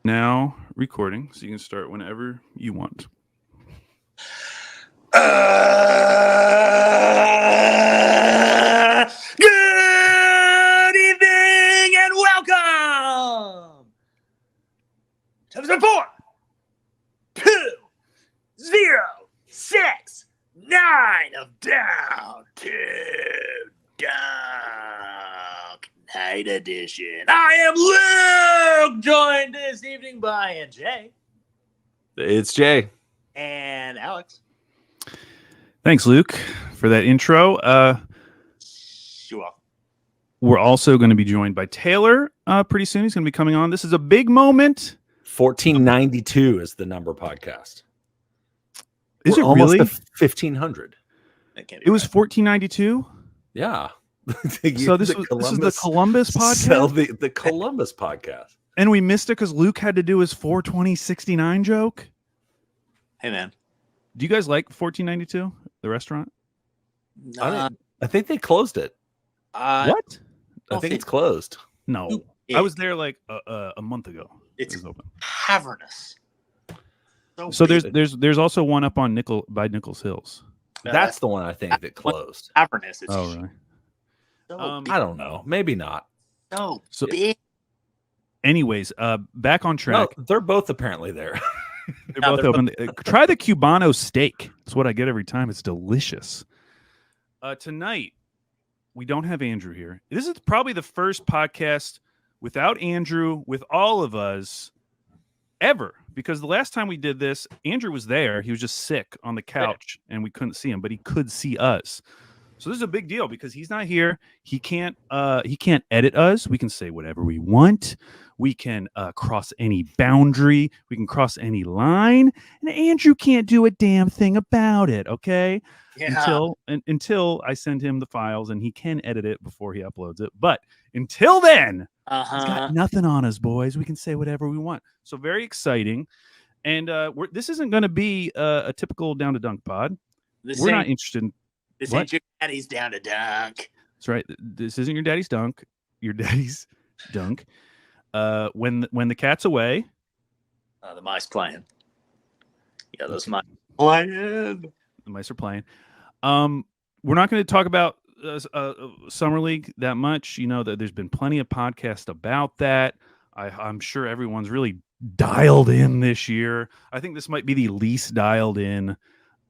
now recording, so you can start whenever you want. Good evening and welcome to episode 42069 of Down to Dunk Night Edition. I am Luke, joined this evening by Jay. It's Jay. And Alex. Thanks, Luke, for that intro. Sure. We're also going to be joined by Taylor pretty soon. He's going to be coming on. This is a big moment. 1492 is the number podcast. Is We're it almost really? to 1500. It was 1492? Yeah. So this is the Columbus podcast? So the Columbus podcast. And we missed it because Luke had to do his 42069 joke? Hey, man. Do you guys like 1492, the restaurant? I think they closed it. What? I think it's closed. No. I was there like a month ago. It's open. cavernous. So there's also one up on Nichols Hills. That's the one I think that closed. Cavernous. It's really? so I don't know. Maybe not. so So- big. Anyways, back on track. No, they're both apparently there. They're both open. Try the Cubano steak. That's what I get every time. It's delicious. Tonight, we don't have Andrew here. This is probably the first podcast without Andrew, with all of us, ever. Because the last time we did this, Andrew was there. He was just sick on the couch, and we couldn't see him, but he could see us. So this is a big deal because he's not here. He can't edit us. We can say whatever we want. We can cross any boundary. We can cross any line. And Andrew can't do a damn thing about it, okay? Yeah. Until I send him the files and he can edit it before he uploads it. But until then, he's got nothing on us, boys. We can say whatever we want. So very exciting. And this isn't going to be a typical Down to Dunk pod. We're not interested in... This What? ain't your daddy's Down to Dunk. That's right. This isn't your daddy's dunk. Your daddy's dunk. When the cat's away, The mice playing. Yeah, those mice playing. the mice are playing. We're not going to talk about Summer League that much. You know that there's been plenty of podcasts about that. I'm sure everyone's really dialed in this year. I think this might be the least dialed in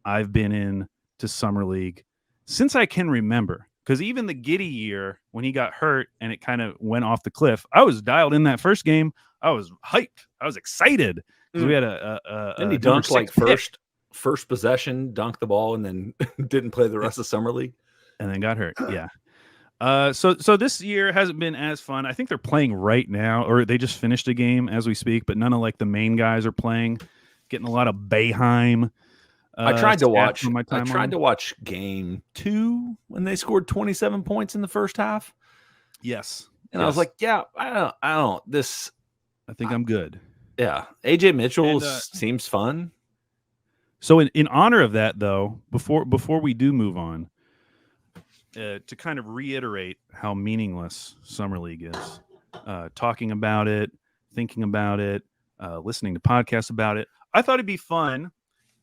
I've been in to Summer League since I can remember. Because even the Giddy year, when he got hurt and it kind of went off the cliff, I was dialed in that first game. I was hyped. I was excited because we had And he dunked like first possession, dunked the ball, and then didn't play the rest of Summer League. And then got hurt. Yeah. So this year hasn't been as fun. I think they're playing right now, or they just finished a game as we speak, but none of like the main guys are playing. Getting a lot of Bayheim. I tried to watch. on my I tried to watch game 2 when they scored 27 points in the first half. Yes. And I was like, yeah, I don't. This. I think I'm good. Yeah, AJ Mitchell And, seems fun. So in honor of that, though, before we do move on, to kind of reiterate how meaningless Summer League is, talking about it, thinking about it, listening to podcasts about it, I thought it'd be fun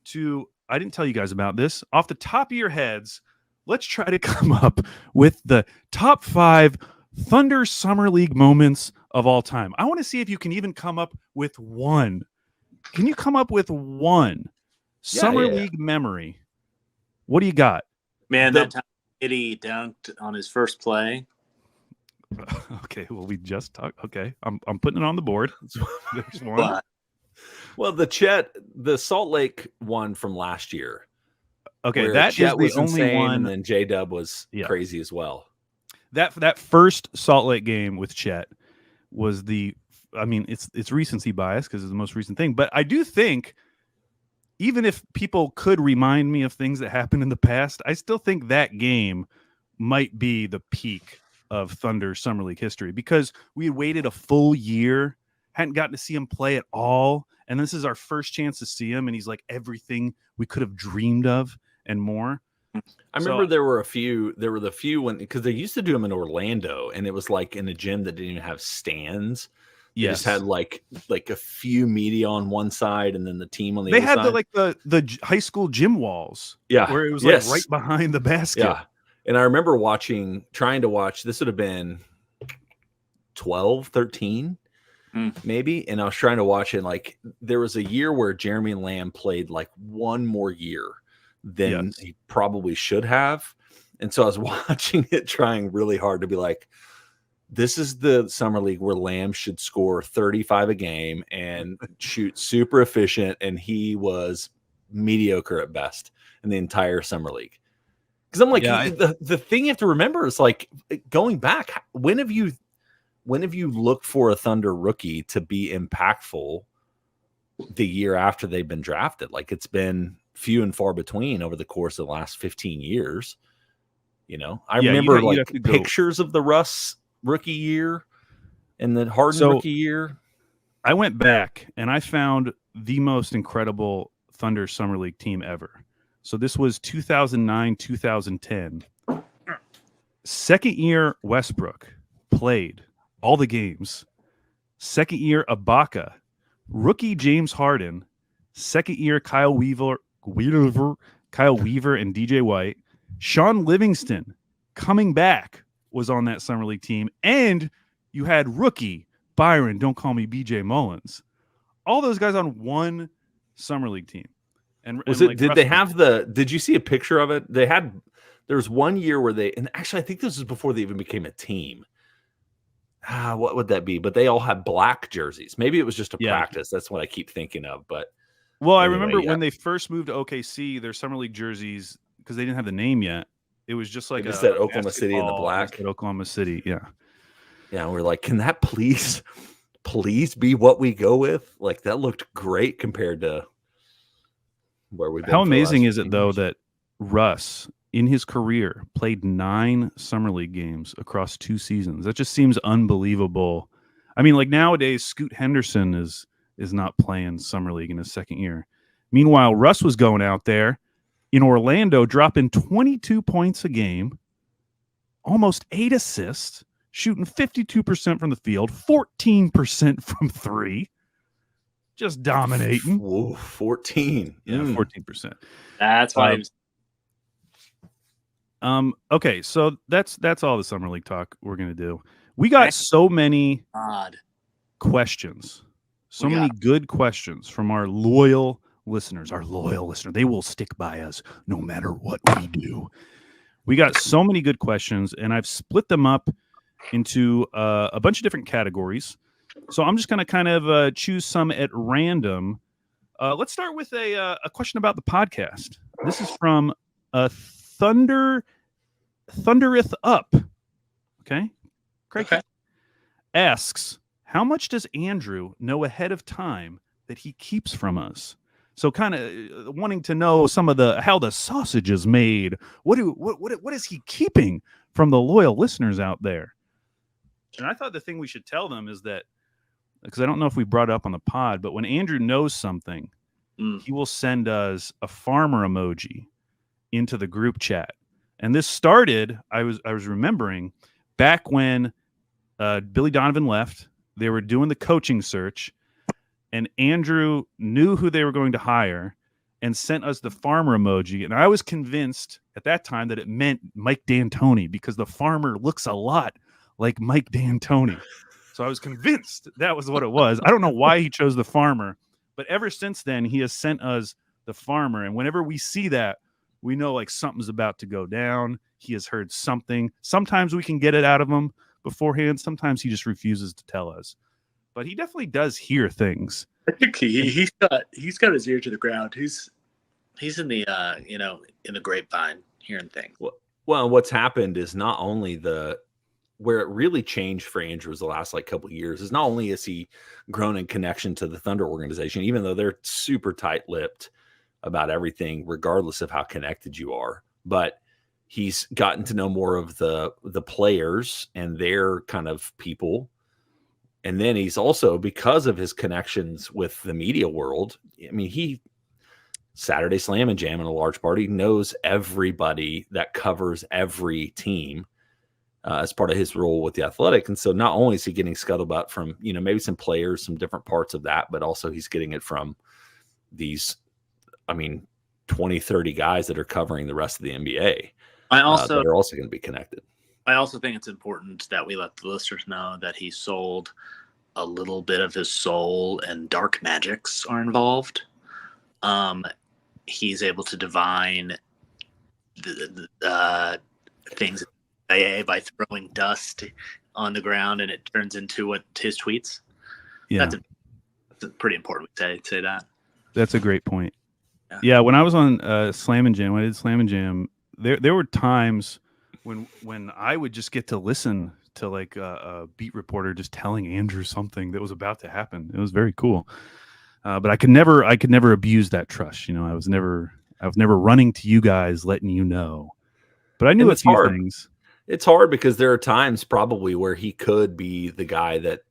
to. I didn't tell you guys about this. Off the top of your heads, let's try to come up with the top 5 Thunder Summer League moments of all time. I want to see if you can even come up with one. Can you come up with one Summer League memory? What do you got? Man, that time Giddy dunked on his first play. Okay, well, we just talked. Okay, I'm putting it on the board. There's one. Well, the Salt Lake one from last year. Okay, that is the only one. And then J-Dub was crazy as well. That first Salt Lake game with Chet was it's recency bias because it's the most recent thing. But I do think, even if people could remind me of things that happened in the past, I still think that game might be the peak of Thunder Summer League history because we had waited a full year, hadn't gotten to see him play at all. And this is our first chance to see him. And he's like everything we could have dreamed of and more. I remember there were the few when, because they used to do them in Orlando and it was like in a gym that didn't even have stands. They just had like a few media on one side and then the team on the they other had side. the high school gym walls. Yeah. Where it was like right behind the basket. Yeah. And I remember trying to watch, this would have been 12, 13, maybe. And I was trying to watch it. Like there was a year where Jeremy Lamb played like one more year than he probably should have. And so I was watching it, trying really hard to be like, this is the summer league where Lamb should score 35 a game and shoot super efficient. And he was mediocre at best in the entire summer league. Because I'm like, the thing you have to remember is like going back, when have you looked for a Thunder rookie to be impactful the year after they've been drafted? Like it's been few and far between over the course of the last 15 years. You know, I remember like pictures of the Russ rookie year and the Harden rookie year. I went back and I found the most incredible Thunder Summer League team ever. So this was 2009, 2010. Second year Westbrook played all the games. Second year Ibaka, rookie James Harden, second year Kyle Weaver, and DJ White. Sean Livingston coming back was on that Summer League team. And you had rookie Byron, don't call me BJ Mullins. All those guys on one Summer League team. And did you see a picture of it? There was one year where and actually I think this was before they even became a team. What would that be? But they all had black jerseys. Maybe it was just a practice. That's what I keep thinking of. But anyway, I remember when they first moved to OKC, their Summer League jerseys, because they didn't have the name yet, it was just like said Oklahoma City in the black. Oklahoma City, yeah. Yeah, we're like, can that please be what we go with? Like that looked great compared to where we've been. How amazing is it though that Russ in his career played 9 Summer League games across 2 seasons? That just seems unbelievable. I mean, like nowadays, Scoot Henderson is not playing Summer League in his second year. Meanwhile, Russ was going out there in Orlando, dropping 22 points a game, almost 8 assists, shooting 52% from the field, 14% from 3, just dominating. Whoa, 14. Yeah, 14%. That's why. Okay, so that's all the Summer League talk we're gonna do. We got so many questions, many good questions from our loyal listeners. They will stick by us no matter what we do. We got so many good questions, and I've split them up into a bunch of different categories. So I'm just going to kind of choose some at random. Let's start with a question about the podcast. This is from Thundereth Up. Okay. Craig asks, how much does Andrew know ahead of time that he keeps from us? So kind of wanting to know some of how the sausage is made. What is he keeping from the loyal listeners out there? And I thought the thing we should tell them is that, because I don't know if we brought it up on the pod, but when Andrew knows something, he will send us a farmer emoji into the group chat. And this started, I was remembering, back when Billy Donovan left, they were doing the coaching search, and Andrew knew who they were going to hire and sent us the farmer emoji. And I was convinced at that time that it meant Mike D'Antoni, because the farmer looks a lot like Mike D'Antoni. So I was convinced that was what it was. I don't know why he chose the farmer, but ever since then, he has sent us the farmer. And whenever we see that, we know like something's about to go down. He has heard something. Sometimes we can get it out of him beforehand. Sometimes he just refuses to tell us. But he definitely does hear things. I think he's got his ear to the ground. He's in the in the grapevine hearing things. Well, what's happened is not only where it really changed for Andrew the last couple of years is not only has he grown in connection to the Thunder organization, even though they're super tight-lipped about everything, regardless of how connected you are, but he's gotten to know more of the players and their kind of people. And then he's also, because of his connections with the media world, I mean, he Saturday Slam and Jam in a large part, he knows everybody that covers every team. as part of his role with the Athletic. And so not only is he getting scuttlebutt from, maybe some players, some different parts of that, but also he's getting it from these, 20, 30 guys that are covering the rest of the NBA. That are also going to be connected. I also think it's important that we let the listeners know that he sold a little bit of his soul, and dark magics are involved. He's able to divine the things by throwing dust on the ground, and it turns into what his tweets. Yeah, that's pretty important to say that. That's a great point. Yeah, when I was on Slam and Jam, when I did Slam and Jam, there were times when I would just get to listen to like a beat reporter just telling Andrew something that was about to happen. It was very cool. But I could never abuse that trust. I was never running to you guys, letting you know. But I knew a few things. It's hard because there are times probably where he could be the guy that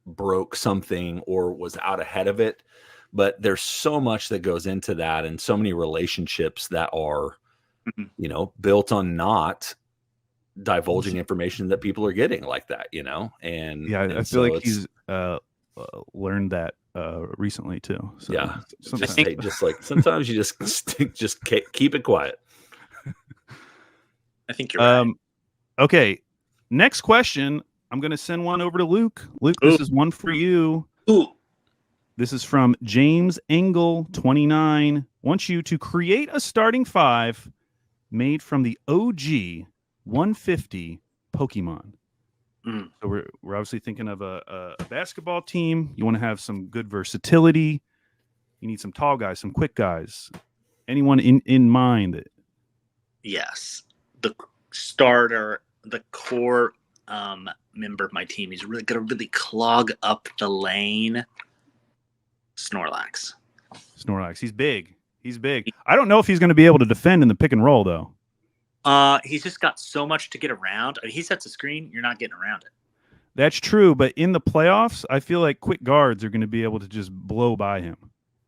broke something or was out ahead of it. But there's so much that goes into that, and so many relationships that are, built on not divulging information that people are getting like that, And I feel like he's learned that recently too. So yeah, sometimes you just keep it quiet. I think you're right. Okay, next question. I'm going to send one over to Luke. Luke, this is one for you. Ooh. This is from James Engel 29. Wants you to create a starting five made from the OG 150 Pokemon. So we're obviously thinking of a basketball team. You want to have some good versatility. You need some tall guys, some quick guys. Anyone in mind? Yes. The starter, the core member of my team, he's really going to really clog up the lane. Snorlax. He's big. I don't know if he's going to be able to defend in the pick and roll, though. He's just got so much to get around. He sets a screen, you're not getting around it. That's true, but in the playoffs, I feel like quick guards are going to be able to just blow by him.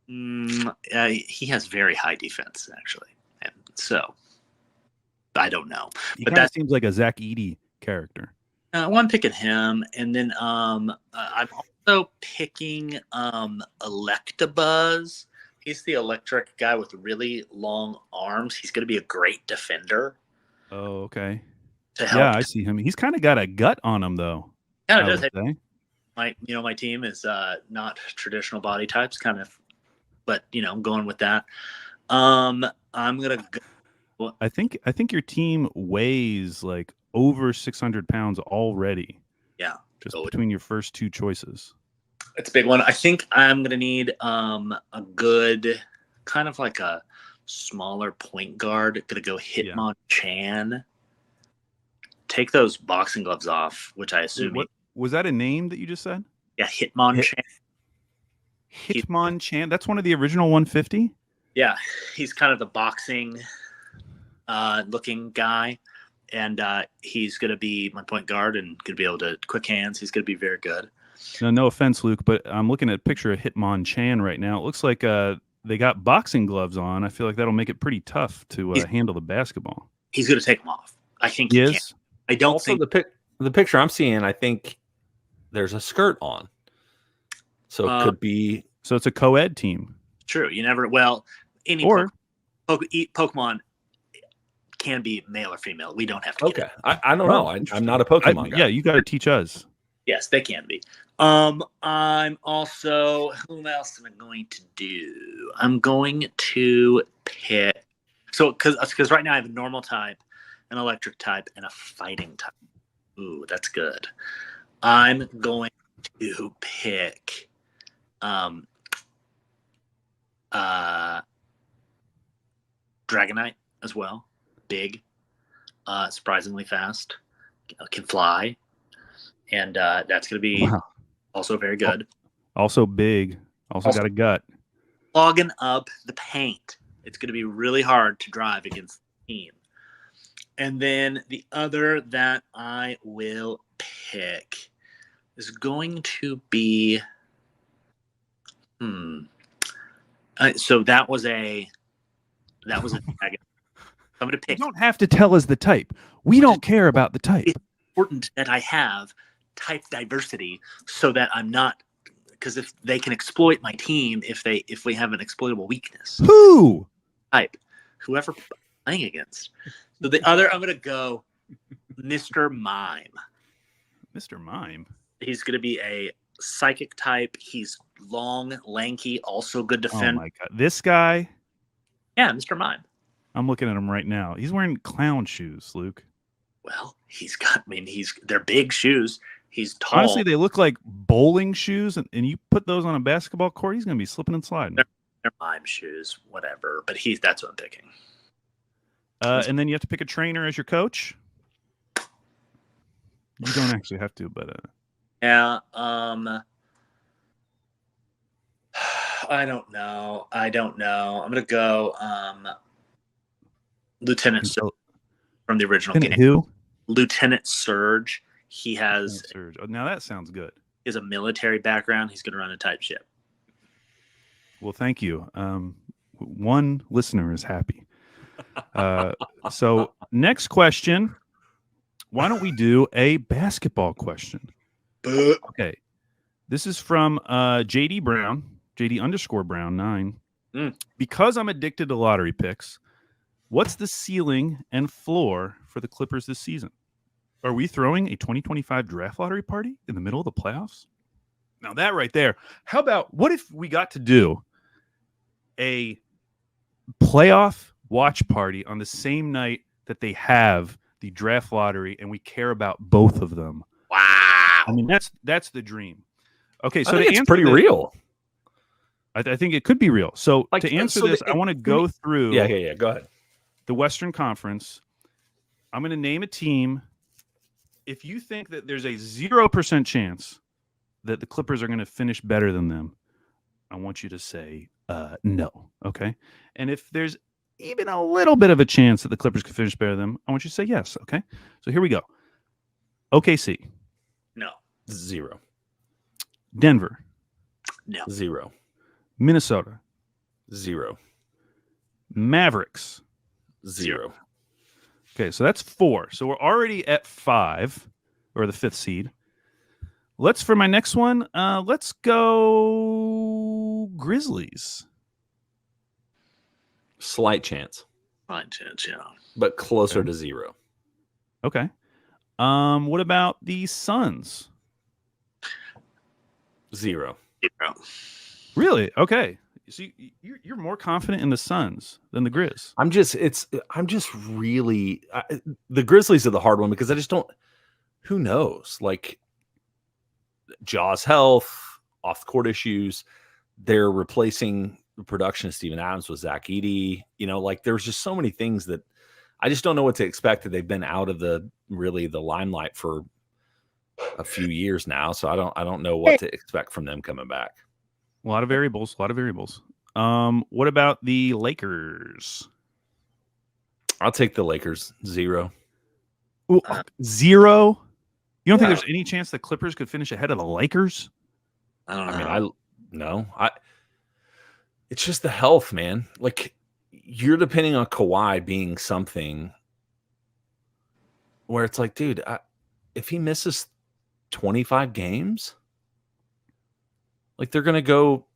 He has very high defense, actually. And so, I don't know. But that seems like a Zach Edey character. Well, I'm picking him, and then I'm also picking Electabuzz. He's the electric guy with really long arms. He's going to be a great defender. Oh, okay. Yeah, I see him. He's kind of got a gut on him, though. Kind of does. My team is not traditional body types, kind of, but I'm going with that. I'm gonna go. I think your team weighs like over 600 pounds already. Yeah, just between your first two choices. It's a big one. I think I'm going to need a good kind of like a smaller point guard. Going to go Hitmonchan. Take those boxing gloves off, which I assume. Was that a name that you just said? Yeah, Hitmonchan. Hitmonchan. That's one of the original 150? Yeah, he's kind of the boxing looking guy. And he's going to be my point guard and going to be able to quick hands. He's going to be very good. No offense, Luke, but I'm looking at a picture of Hitmonchan right now. It looks like they got boxing gloves on. I feel like that'll make it pretty tough to handle the basketball. He's going to take them off. I think he is. I don't think the picture I'm seeing. I think there's a skirt on, so it could be. So it's a co-ed team. True. You never. Well, any Pokemon can be male or female. We don't have to. Okay. I don't know. I'm not a Pokemon guy. Yeah, you got to teach us. Yes, they can be. I'm also. Who else am I going to do? I'm going to pick. So, because right now I have a normal type, an electric type, and a fighting type. Ooh, that's good. I'm going to pick. Dragonite as well. Big, surprisingly fast, can fly, and that's going to be also very good. Also big, also got a gut. Clogging up the paint. It's going to be really hard to drive against the team. And then the other that I will pick is going to be. So that was a dragon. I'm going to pick. You don't have to tell us the type. We don't care about the type. important that I have type diversity so that I'm not, because if they can exploit my team if we have an exploitable weakness. Who? Type whoever I'm playing against. So the other, I'm gonna go Mr. Mime. Mr. Mime. He's gonna be a psychic type. He's long, lanky, also good Oh defender. my god, this guy. Yeah, Mr. Mime. I'm looking at him right now. He's wearing clown shoes, Luke. Well, they're big shoes. He's tall. Honestly, they look like bowling shoes, and you put those on a basketball court, he's going to be slipping and sliding. They're Mime shoes, whatever. But that's what I'm picking. And then you have to pick a trainer as your coach. You don't actually have to, but yeah. I don't know. I'm gonna go Lieutenant Surge from the original game. Who? Lieutenant Surge. He has Surge. Oh, now that sounds good. He has a military background. He's gonna run a type ship. Well, thank you. One listener is happy. So next question. Why don't we do a basketball question? Okay. This is from JD Brown, JD_Brown 9. Because I'm addicted to lottery picks, what's the ceiling and floor for the Clippers this season? Are we throwing a 2025 draft lottery party in the middle of the playoffs? Now that right there. How about what if we got to do a playoff watch party on the same night that they have the draft lottery and we care about both of them? Wow. I mean, that's the dream. Okay, so I think it's pretty real. I think it could be real. So to answer this, I want to go through Yeah. Go ahead. the Western Conference. I'm going to name a team. If you think that there's a 0% chance that the Clippers are going to finish better than them, I want you to say no. Okay. And if there's even a little bit of a chance that the Clippers could finish better than them, I want you to say yes. Okay. So here we go. OKC. No. 0. Denver. No. 0. Minnesota. 0. Mavericks. 0. Okay, so that's 4. So we're already at 5, or the 5th seed. For my next one, let's go Grizzlies. Slight chance. Slight chance, yeah. But closer to 0. Okay. What about the Suns? 0. 0. Really? Okay. So you're more confident in the Suns than the Grizz. I'm just really the Grizzlies are the hard one because I just don't. Who knows? Like Jaw's health, off the court issues. They're replacing the production of Steven Adams with Zach Edey. Like there's just so many things that I just don't know what to expect. That they've been out of the limelight for a few years now, so I don't know what to expect from them coming back. A lot of variables. What about the Lakers? I'll take the Lakers. 0. Ooh, 0? You don't think there's any chance the Clippers could finish ahead of the Lakers? I don't know. It's just the health, man. Like you're depending on Kawhi being something where it's like, dude, if he misses 25 games, like they're going to go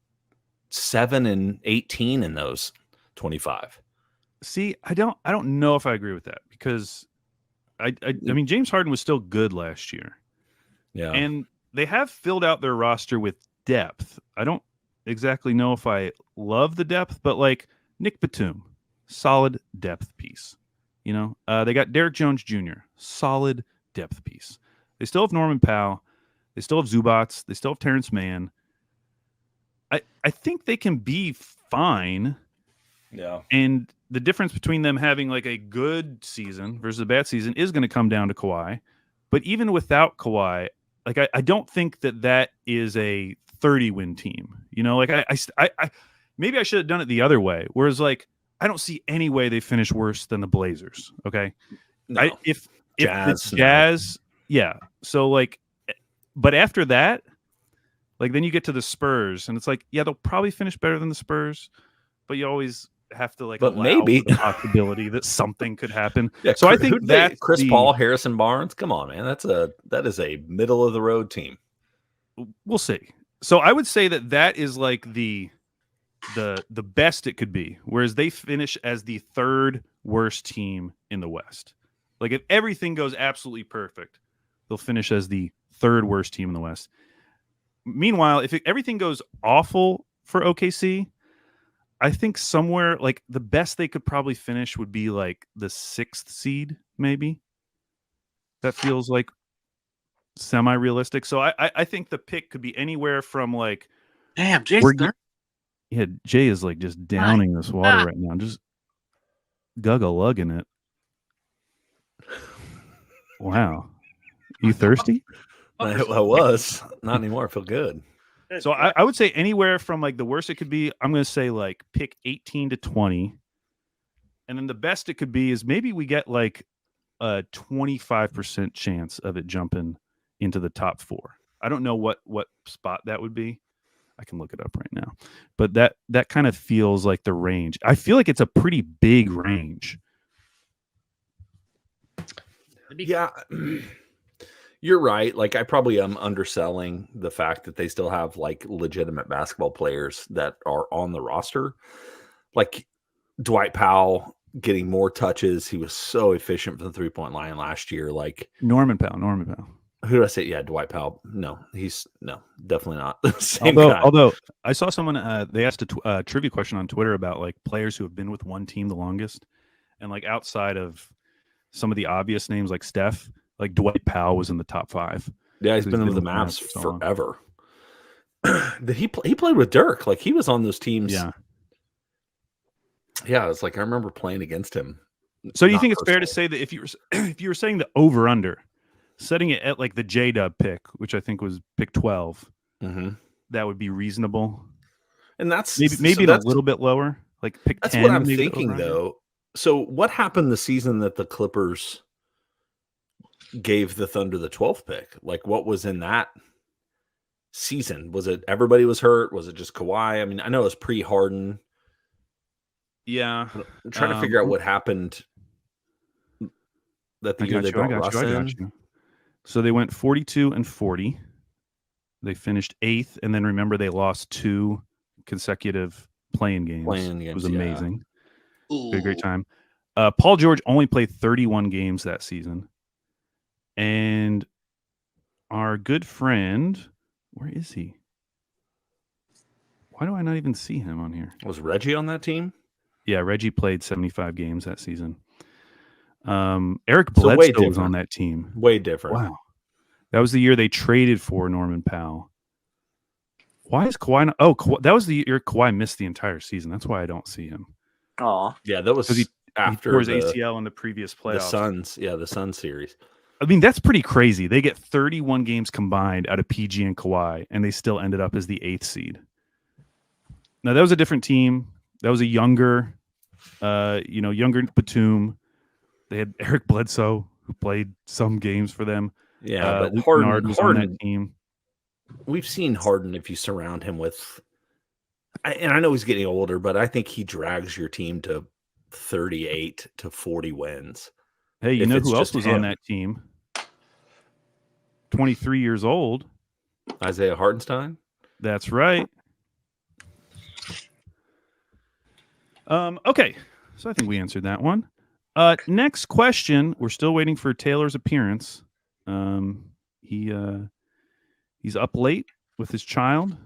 7-18 in those 25. See, I don't know if I agree with that because I mean James Harden was still good last year. Yeah. And they have filled out their roster with depth. I don't exactly know if I love the depth, but like Nick Batum, solid depth piece. They got Derek Jones Jr., solid depth piece. They still have Norman Powell. They still have Zubats. They still have Terrence Mann. I think they can be fine. Yeah. And the difference between them having like a good season versus a bad season is going to come down to Kawhi. But even without Kawhi, like I don't think that is a 30-win team. Like I maybe I should have done it the other way. Whereas like I don't see any way they finish worse than the Blazers. Okay. No. If Jazz, the Jazz, yeah. So like, but after that, like then you get to the Spurs and it's like, yeah, they'll probably finish better than the Spurs, but you always have to But allow maybe for the possibility that something could happen. Yeah, So I think that Chris Paul, Harrison Barnes. Come on, man. That is a middle of the road team. We'll see. So I would say that is like the best it could be, whereas they finish as the third worst team in the West. Like if everything goes absolutely perfect, they'll finish as the third worst team in the West. Meanwhile, if everything goes awful for OKC, I think somewhere like the best they could probably finish would be like the 6th seed, maybe. That feels like semi-realistic. So I think the pick could be anywhere from like, damn, Jason. yeah, Jay is like just downing this water right now, just gug-a-lugging it. Wow, you thirsty? I was not anymore. I feel good. So I would say anywhere from like the worst it could be, I'm going to say like pick 18 to 20. And then the best it could be is maybe we get like a 25% chance of it jumping into the top 4. I don't know what spot that would be. I can look it up right now. But that kind of feels like the range. I feel like it's a pretty big range. Yeah. You're right. Like I probably am underselling the fact that they still have like legitimate basketball players that are on the roster. Like Dwight Powell getting more touches. He was so efficient from the 3-point line last year. Like Norman Powell. Who did I say? Yeah, Dwight Powell. No, definitely not the same guy. Although I saw someone, they asked a trivia question on Twitter about like players who have been with one team the longest, and like outside of some of the obvious names like Steph, like Dwight Powell was in the top 5. Yeah, he's been with the Mavs forever. He played with Dirk. Like he was on those teams. Yeah. Yeah, it's like I remember playing against him. So you think it's fair to say that if you were saying the over under, setting it at like the J-Dub pick, which I think was pick 12, that would be reasonable. And that's maybe a little bit lower, like pick 10. That's what I'm thinking though. So what happened the season that the Clippers gave the Thunder the 12th pick? Like what was in that season? Was it everybody was hurt? Was it just Kawhi? I mean, I know it was pre-Harden. Yeah. I'm trying to figure out what happened that the year they brought Russ in. So they went 42-40. They finished 8th, and then remember they lost 2 consecutive play-in games. It was amazing. Yeah. Great time. Paul George only played 31 games that season. And our good friend, where is he? Why do I not even see him on here? Was Reggie on that team? Yeah, Reggie played 75 games that season. Eric Bledsoe was on that team. Way different. Wow. That was the year they traded for Norman Powell. Why is Kawhi not? Oh, that was the year Kawhi missed the entire season. That's why I don't see him. Oh, yeah, that was after he tore his ACL in the previous playoffs. The Suns series. I mean, that's pretty crazy. They get 31 games combined out of PG and Kawhi, and they still ended up as the 8th seed. Now, that was a different team. That was a younger Batum. They had Eric Bledsoe, who played some games for them. Yeah, but Harden was on that team. We've seen Harden if you surround him with, and I know he's getting older, but I think he drags your team to 38 to 40 wins. Hey, you know who else was on that team? 23 years old. Isaiah Hartenstein? That's right. Okay, so I think we answered that one. Next question. We're still waiting for Taylor's appearance. He's up late with his child.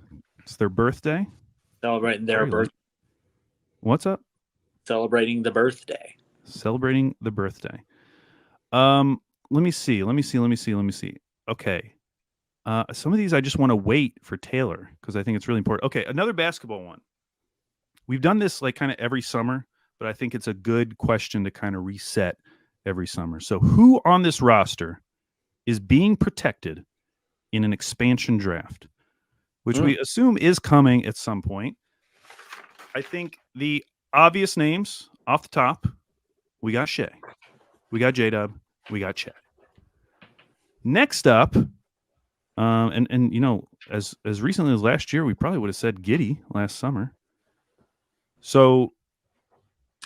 It's their birthday. Celebrating their birthday. What's up? Celebrating the birthday. Celebrating the birthday. Let me see. Okay. Some of these I just want to wait for Taylor because I think it's really important. Okay, another basketball one. We've done this like kind of every summer, but I think it's a good question to kind of reset every summer. So who on this roster is being protected in an expansion draft, which we assume is coming at some point? I think the obvious names off the top, we got Shea, we got J-Dub, we got Chad. Next up, and you know, as recently as last year, we probably would have said Giddey last summer. So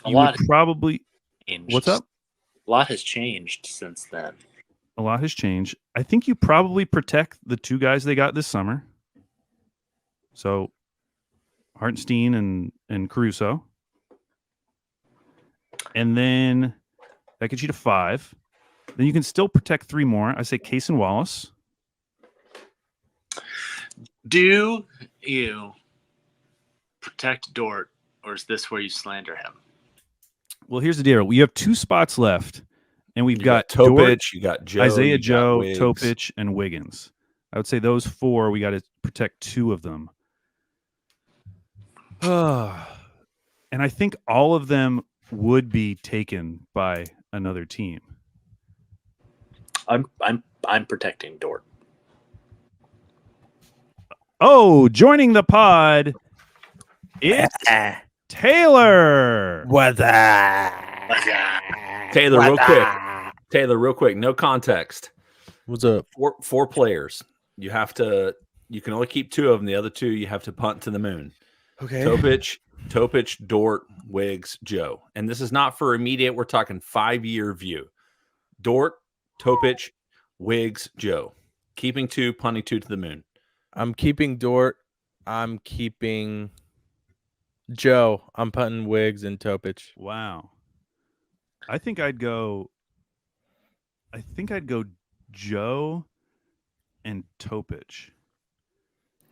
you would probably. changed. What's up? A lot has changed since then. A lot has changed. I think you probably protect the two guys they got this summer. So Hartenstein and Caruso. And then that gets you to 5. Then you can still protect 3 more. I say Case and Wallace. Do you protect Dort, or is this where you slander him? Well, here's the deal. We have 2 spots left, and we've got Topich, Dort, you got Joe, Isaiah you Joe, got Wiggs. Topich, and Wiggins. I would say those 4, we got to protect 2 of them. And I think all of them would be taken by another team. I'm protecting Dort. Oh, joining the pod, it's Taylor. What's up? Taylor, real quick, no context. What's up? 4 players. You can only keep 2 of them. The other 2 you have to punt to the moon. Okay. Topich, Dort, Wiggs, Joe. And this is not for immediate. We're talking 5-year view. Dort, Topich, Wiggs, Joe. Keeping 2, punting 2 to the moon. I'm keeping Dort. I'm keeping Joe. I'm punting Wiggs and Topich. Wow. I think I'd go Joe and Topich.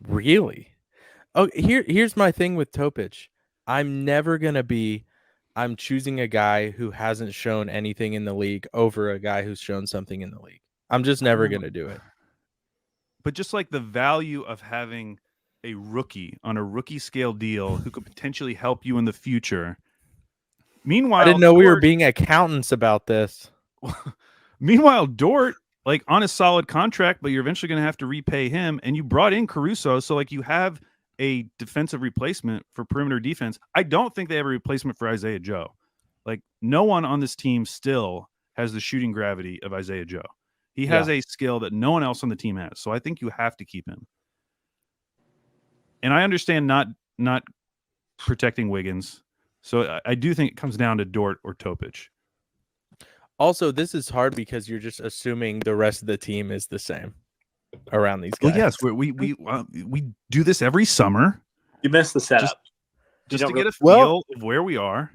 Really? Oh, here's my thing with Topich. I'm choosing a guy who hasn't shown anything in the league over a guy who's shown something in the league. I'm just never going to do it. But just like the value of having a rookie on a rookie scale deal who could potentially help you in the future. Meanwhile, I didn't know we were being accountants about this. Meanwhile, Dort, like on a solid contract, but you're eventually going to have to repay him. And you brought in Caruso. So like you have a defensive replacement for perimeter defense. I don't think they have a replacement for Isaiah Joe. Like no one on this team still has the shooting gravity of Isaiah Joe. He has a skill that no one else on the team has. So I think you have to keep him. And I understand not protecting Wiggins. So I do think it comes down to Dort or Topich. Also, this is hard because you're just assuming the rest of the team is the same around these guys. Well, yes, we do this every summer. You missed the setup. Just to get a feel of where we are.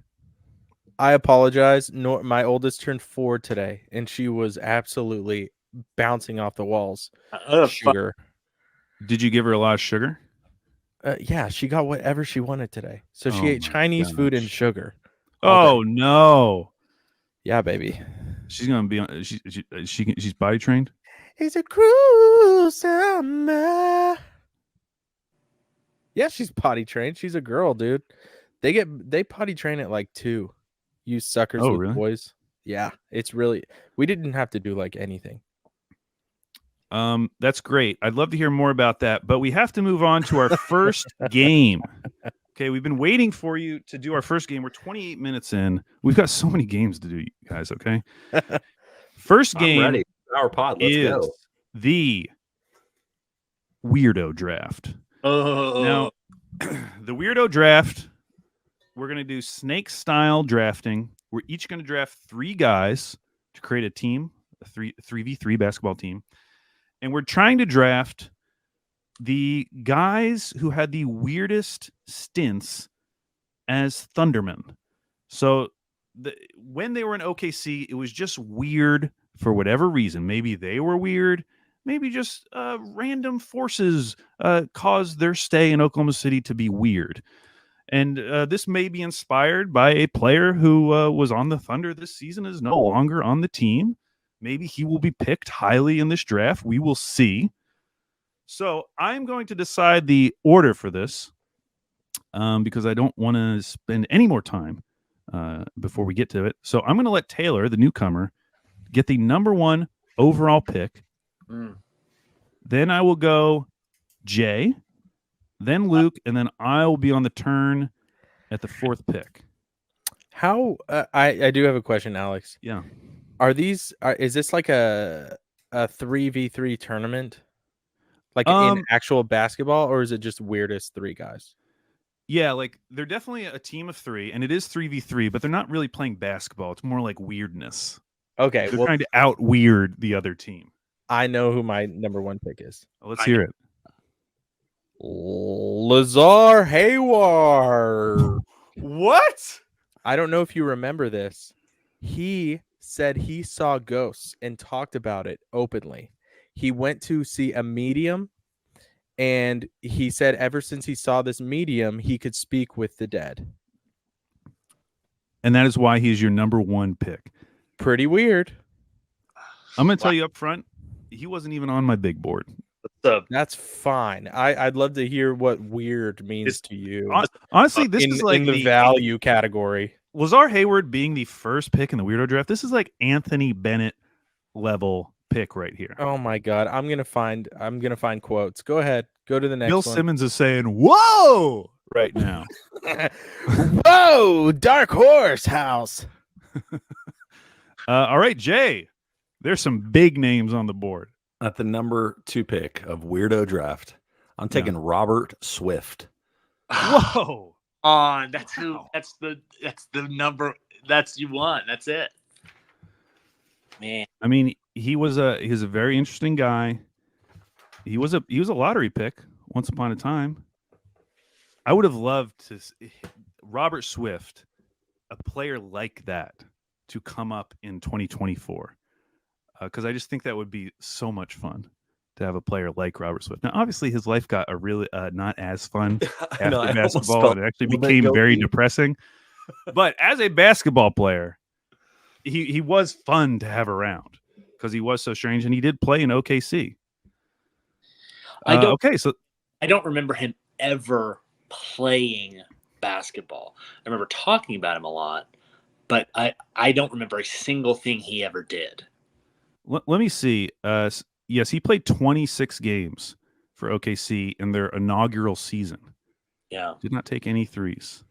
I apologize. My oldest turned 4 today, and she was absolutely bouncing off the walls. Sugar. Did you give her a lot of sugar? Yeah, she got whatever she wanted today. So she ate Chinese food and sugar. Oh no! Yeah, baby. She's gonna be on. She's body trained. It's a cruel summer. Yeah, she's potty trained. She's a girl, dude. They potty train at like 2. You suckers with really? boys. Yeah, it's really. We didn't have to do like anything. That's great. I'd love to hear more about that, but we have to move on to our first game. Okay, we've been waiting for you to do our first game. We're 28 minutes in. We've got so many games to do, you guys. Okay. First game. I'm ready. Our pod. Let's go. The Weirdo Draft. Oh, Now, the Weirdo Draft. We're going to do snake style drafting. We're each going to draft 3 guys to create a team, a 3v3 basketball team. And we're trying to draft the guys who had the weirdest stints as Thundermen. So when they were in OKC, it was just weird for whatever reason. Maybe they were weird. Maybe just random forces caused their stay in Oklahoma City to be weird. And this may be inspired by a player who was on the Thunder this season, is no longer on the team. Maybe he will be picked highly in this draft. We will see. So I'm going to decide the order for this because I don't want to spend any more time before we get to it. So I'm going to let Taylor, the newcomer, get the number 1 overall pick. Then I will go Jay, then Luke, and then I will be on the turn at the 4th pick. How I do have a question, Alex. Yeah. Is this like a 3v3 tournament? Like in actual basketball, or is it just weirdest 3 guys? Yeah, like they're definitely a team of 3, and it is 3v3, but they're not really playing basketball. It's more like weirdness. Okay, They're well, trying to out weird the other team. I know who my number 1 pick is. Let's hear it. Lazar Hayward. What? I don't know if you remember this. He said he saw ghosts and talked about it openly. He went to see a medium, and he said ever since he saw this medium, he could speak with the dead. And that is why he's your number 1 pick. Pretty weird. I'm going to tell you up front, he wasn't even on my big board. That's fine. I'd love to hear what weird means to you. Honestly, this is like in the value category. Lazar Hayward being the first pick in the Weirdo Draft. This is like Anthony Bennett level pick right here. Oh my god, I'm gonna find quotes. Go ahead, go to the next Bill one. Simmons is saying, "Whoa!" right now. Whoa, dark horse house. All right, Jay. There's some big names on the board. At the number 2 pick of Weirdo Draft, I'm taking Robert Swift. Whoa! On that's who. That's the number. That's you want. That's it. Man, I mean, he's a very interesting guy. He was a lottery pick once upon a time. I would have loved to Robert Swift, a player like that, to come up in 2024. Because I just think that would be so much fun to have a player like Robert Swift. Now, obviously, his life got a really not as fun after basketball. It actually became very depressing. But as a basketball player, he was fun to have around because he was so strange, and he did play in OKC. I don't remember him ever playing basketball. I remember talking about him a lot, but I don't remember a single thing he ever did. Let me see. Yes, he played 26 games for OKC in their inaugural season. Yeah. Did not take any threes,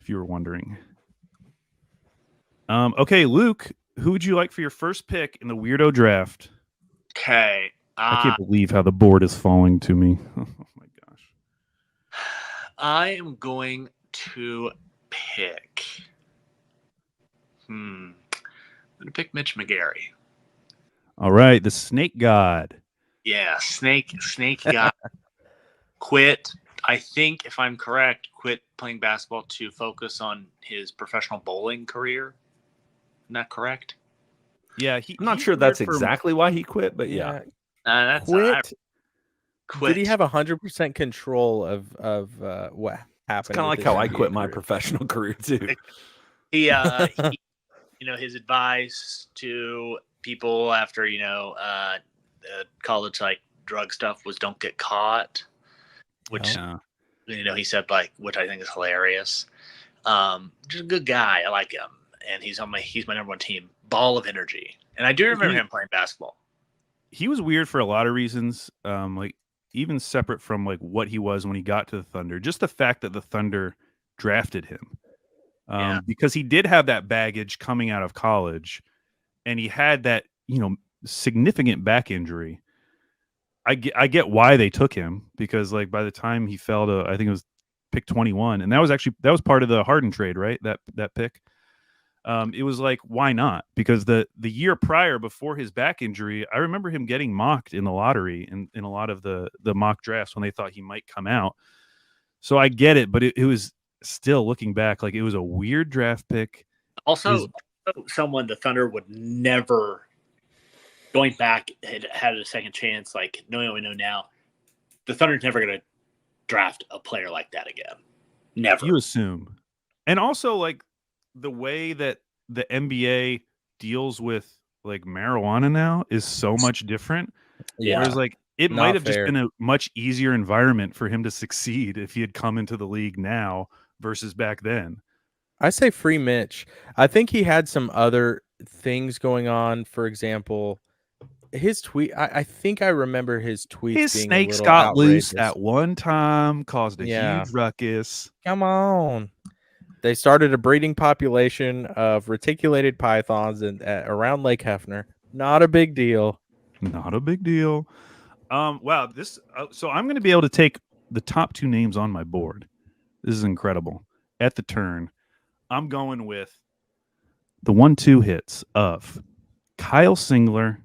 if you were wondering. Okay, Luke, who would you like for your first pick in the Weirdo Draft? Okay. I can't believe how the board is falling to me. Oh, my gosh. I am going to pick... I'm going to pick Mitch McGarry. All right, the Snake God. Yeah, Snake God quit. I think, if I'm correct, quit playing basketball to focus on his professional bowling career. Isn't that correct? Yeah, I'm not sure that's exactly why he quit, but yeah. That's quit. Quit. Did he have 100% control of what happened? It's kind of like how I quit my professional career too. He his advice to people after college like drug stuff was don't get caught, which he said, like, which I think is hilarious. Just a good guy. I like him, and he's my number 1 team. Ball of energy, and I do remember him playing basketball. He was weird for a lot of reasons, like even separate from like what he was when he got to the Thunder. Just the fact that the Thunder drafted him. Because he did have that baggage coming out of college, and he had that, significant back injury. I get why they took him, because like by the time he fell to, I think it was pick 21, and that was part of the Harden trade, right? That pick. It was like, why not? Because the year prior, before his back injury, I remember him getting mocked in the lottery and in a lot of the mock drafts when they thought he might come out. So I get it, but it was still, looking back, like it was a weird draft pick. Also, someone the Thunder would never, going back, had a second chance. Like, knowing what we know now, the Thunder's never going to draft a player like that again. Never. You assume. And also, like, the way that the NBA deals with like marijuana now is so much different. Yeah. Whereas like it might have just been a much easier environment for him to succeed if he had come into the league now versus back then. I say free Mitch. I think he had some other things going on. For example, his tweet. I think I remember his tweets. His being snakes a got outrageous. loose at one time, caused a huge ruckus. Come on. They started a breeding population of reticulated pythons around Lake Hefner. Not a big deal. Not a big deal. Wow. This. So I'm going to be able to take the top two names on my board. This is incredible. At the turn, I'm going with the 1-2 hits of Kyle Singler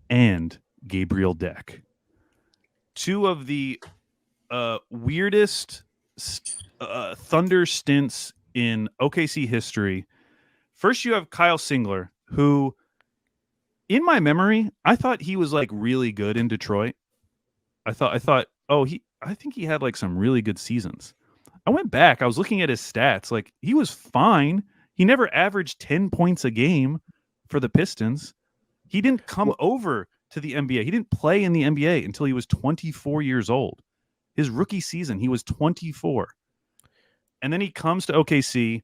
and Gabriel Deck. Two of the weirdest Thunder stints in OKC history. First, you have Kyle Singler, who, in my memory, I thought he was like really good in Detroit. I think he had like some really good seasons. I went back. I was looking at his stats. Like, he was fine. He never averaged 10 points a game for the Pistons. He didn't come over to the NBA. He didn't play in the NBA until he was 24 years old. His rookie season, he was 24. And then he comes to OKC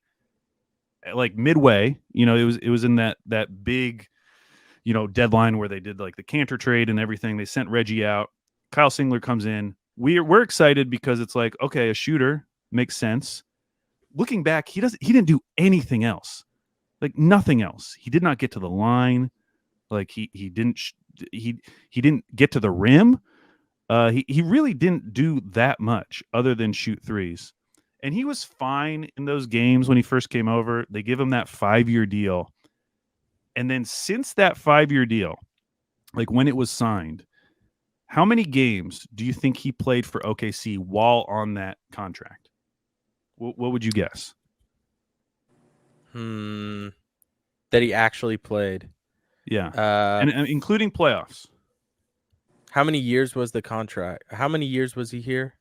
like midway. You know, it was in that big, you know, deadline where they did like the Cantor trade and everything. They sent Reggie out. Kyle Singler comes in. We're excited because it's like, okay, a shooter makes sense. Looking back, he didn't do anything else. Like, nothing else. He did not get to the line. Like, he didn't get to the rim. He really didn't do that much other than shoot threes. And he was fine in those games when he first came over. They give him that 5-year deal. And then since that 5-year deal, like when it was signed, how many games do you think he played for OKC while on that contract? What would you guess? That he actually played. Yeah. And including playoffs. How many years was the contract? How many years was he here?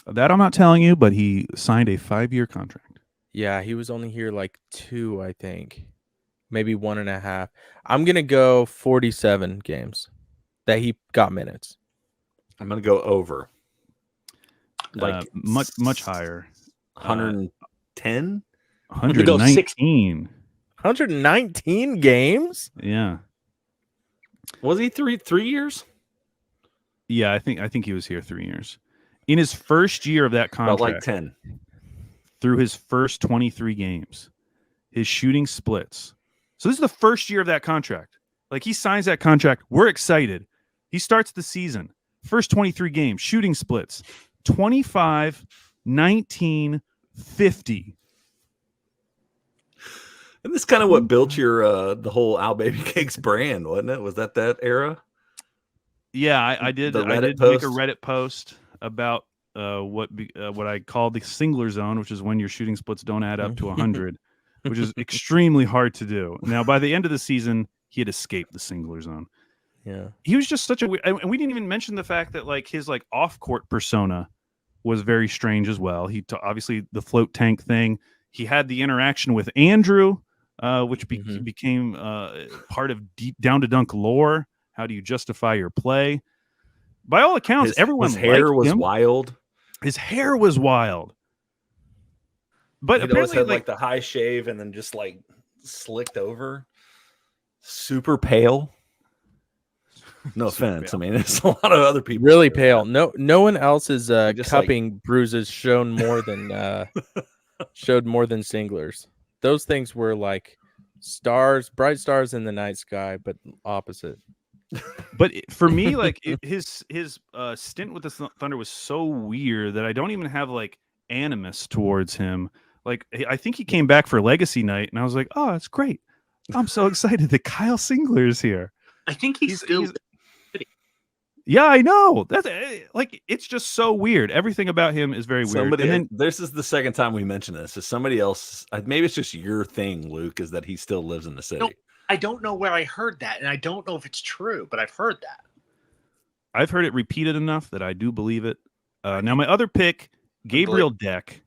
That I'm not telling you, but he signed a 5-year contract. Yeah, he was only here like 2, I think. Maybe 1.5. I'm going to go 47 games that he got minutes. I'm going to go over. Like much higher. 110? 119. 119 games? Yeah. Was he three years? Yeah, I think he was here 3 years. In his first year of that contract, about like 10. Through his first 23 games, his shooting splits. So this is the first year of that contract. Like, he signs that contract. We're excited. He starts the season. First 23 games, shooting splits. 25, 19, 50. And this is kind of what built your the whole Al Baby Cakes brand, wasn't it? Was that era? Yeah, I did. I did make a Reddit post about what I call the Singler zone, which is when your shooting splits don't add up to 100, which is extremely hard to do. Now, by the end of the season, he had escaped the Singler zone. Yeah, he was just such a weird, and we didn't even mention the fact that like his like off-court persona was very strange as well. Obviously the float tank thing. He had the interaction with Andrew, which became part of deep down to dunk lore. How do you justify your play? By all accounts, his hair was wild. His hair was wild. But he always had like the high shave and then just like slicked over. Super pale. No offense. Pale. I mean, there's a lot of other people really pale. No one else's cupping bruises showed more than Singler's. Those things were like stars, bright stars in the night sky, but opposite. But for me, like his stint with the Thunder was so weird that I don't even have like animus towards him. Like, I think he came back for Legacy Night, and I was like, oh, it's great. I'm so excited that Kyle Singler is here. I think he's still. Yeah, I know. That's like, it's just so weird. Everything about him is very weird. This is the second time we mentioned this. Is somebody else? Maybe it's just your thing, Luke. Is that he still lives in the city? No, I don't know where I heard that, and I don't know if it's true, but I've heard that. I've heard it repeated enough that I do believe it. Now, my other pick, Gabriel Deck,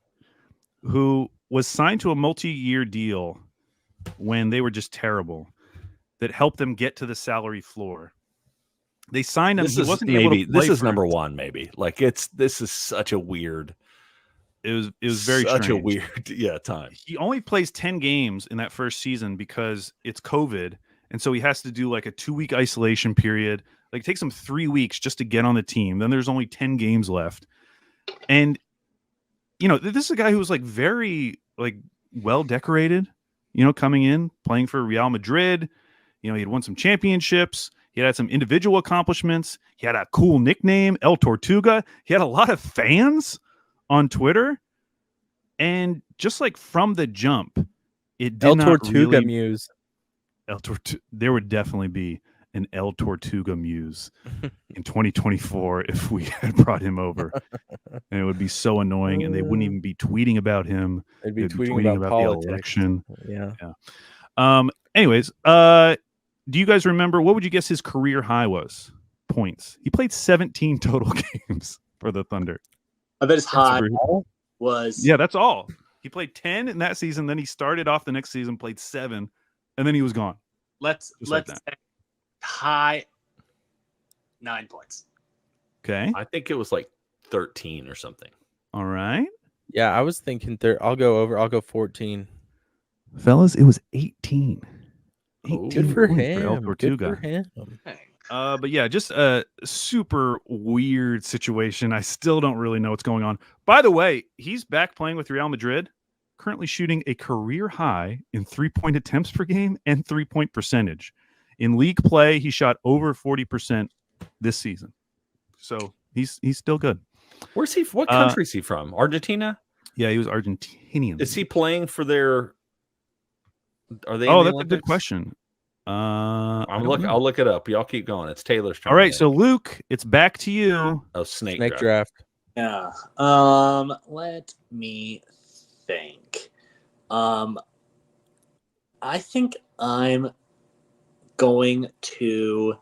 who was signed to a multi-year deal when they were just terrible, that helped them get to the salary floor. They signed him. He wasn't able to play. This is number one, maybe. Like, this is such a weird. It was very such strange. A weird time. He only plays 10 games in that first season because it's COVID, and so he has to do like a 2-week isolation period. Like, it takes him 3 weeks just to get on the team. Then there's only 10 games left, and you know, this is a guy who was like very like well decorated. You know, coming in playing for Real Madrid. You know, he had won some championships. He had some individual accomplishments. He had a cool nickname, El Tortuga. He had a lot of fans on Twitter. And just like from the jump, it did El not Tortuga really... Muse. There would definitely be an El Tortuga Muse in 2024 if we had brought him over. And it would be so annoying, and they wouldn't even be tweeting about him. They'd be They'd tweeting about the politics. election. Yeah. Anyways, do you guys remember, what would you guess his career high was? Points. He played 17 total games for the Thunder. I bet his high was... Yeah, that's all. He played 10 in that season, then he started off the next season, played 7, and then he was gone. Let's say high 9 points. Okay. I think it was like 13 or something. All right. Yeah, I was thinking I'll go over. I'll go 14. Fellas, it was 18. Oh, Good for points him. El Tortuga. Good for him. But yeah, just a super weird situation. I still don't really know what's going on. By the way, he's back playing with Real Madrid, currently shooting a career high in 3-point attempts per game and 3-point percentage. In league play, he shot over 40% this season. So he's still good. Where's he? What country is he from? Argentina? Yeah, he was Argentinian. Is he playing for their? Are they? Oh, in the that's a good Olympics? question. I'll look it up. Y'all keep going. It's Taylor's turn. All right, so Luke, it's back to you. Oh, snake Draft. Yeah. Let me think. I think I'm going to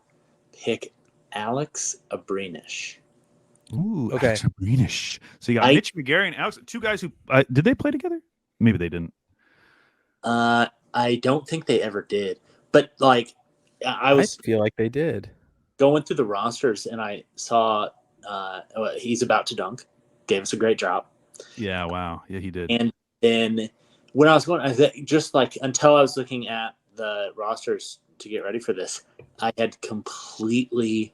pick Alex Abrinish. Ooh, Okay. Alex Abrinish. So you got Mitch McGarry and Alex, two guys who did they play together? Maybe they didn't. I don't think they ever did. But like, I feel like they did. Going through the rosters and I saw he's about to dunk. Gave us a great drop. Yeah, wow. Yeah, he did. And then when I was going, just like until I was looking at the rosters to get ready for this, I had completely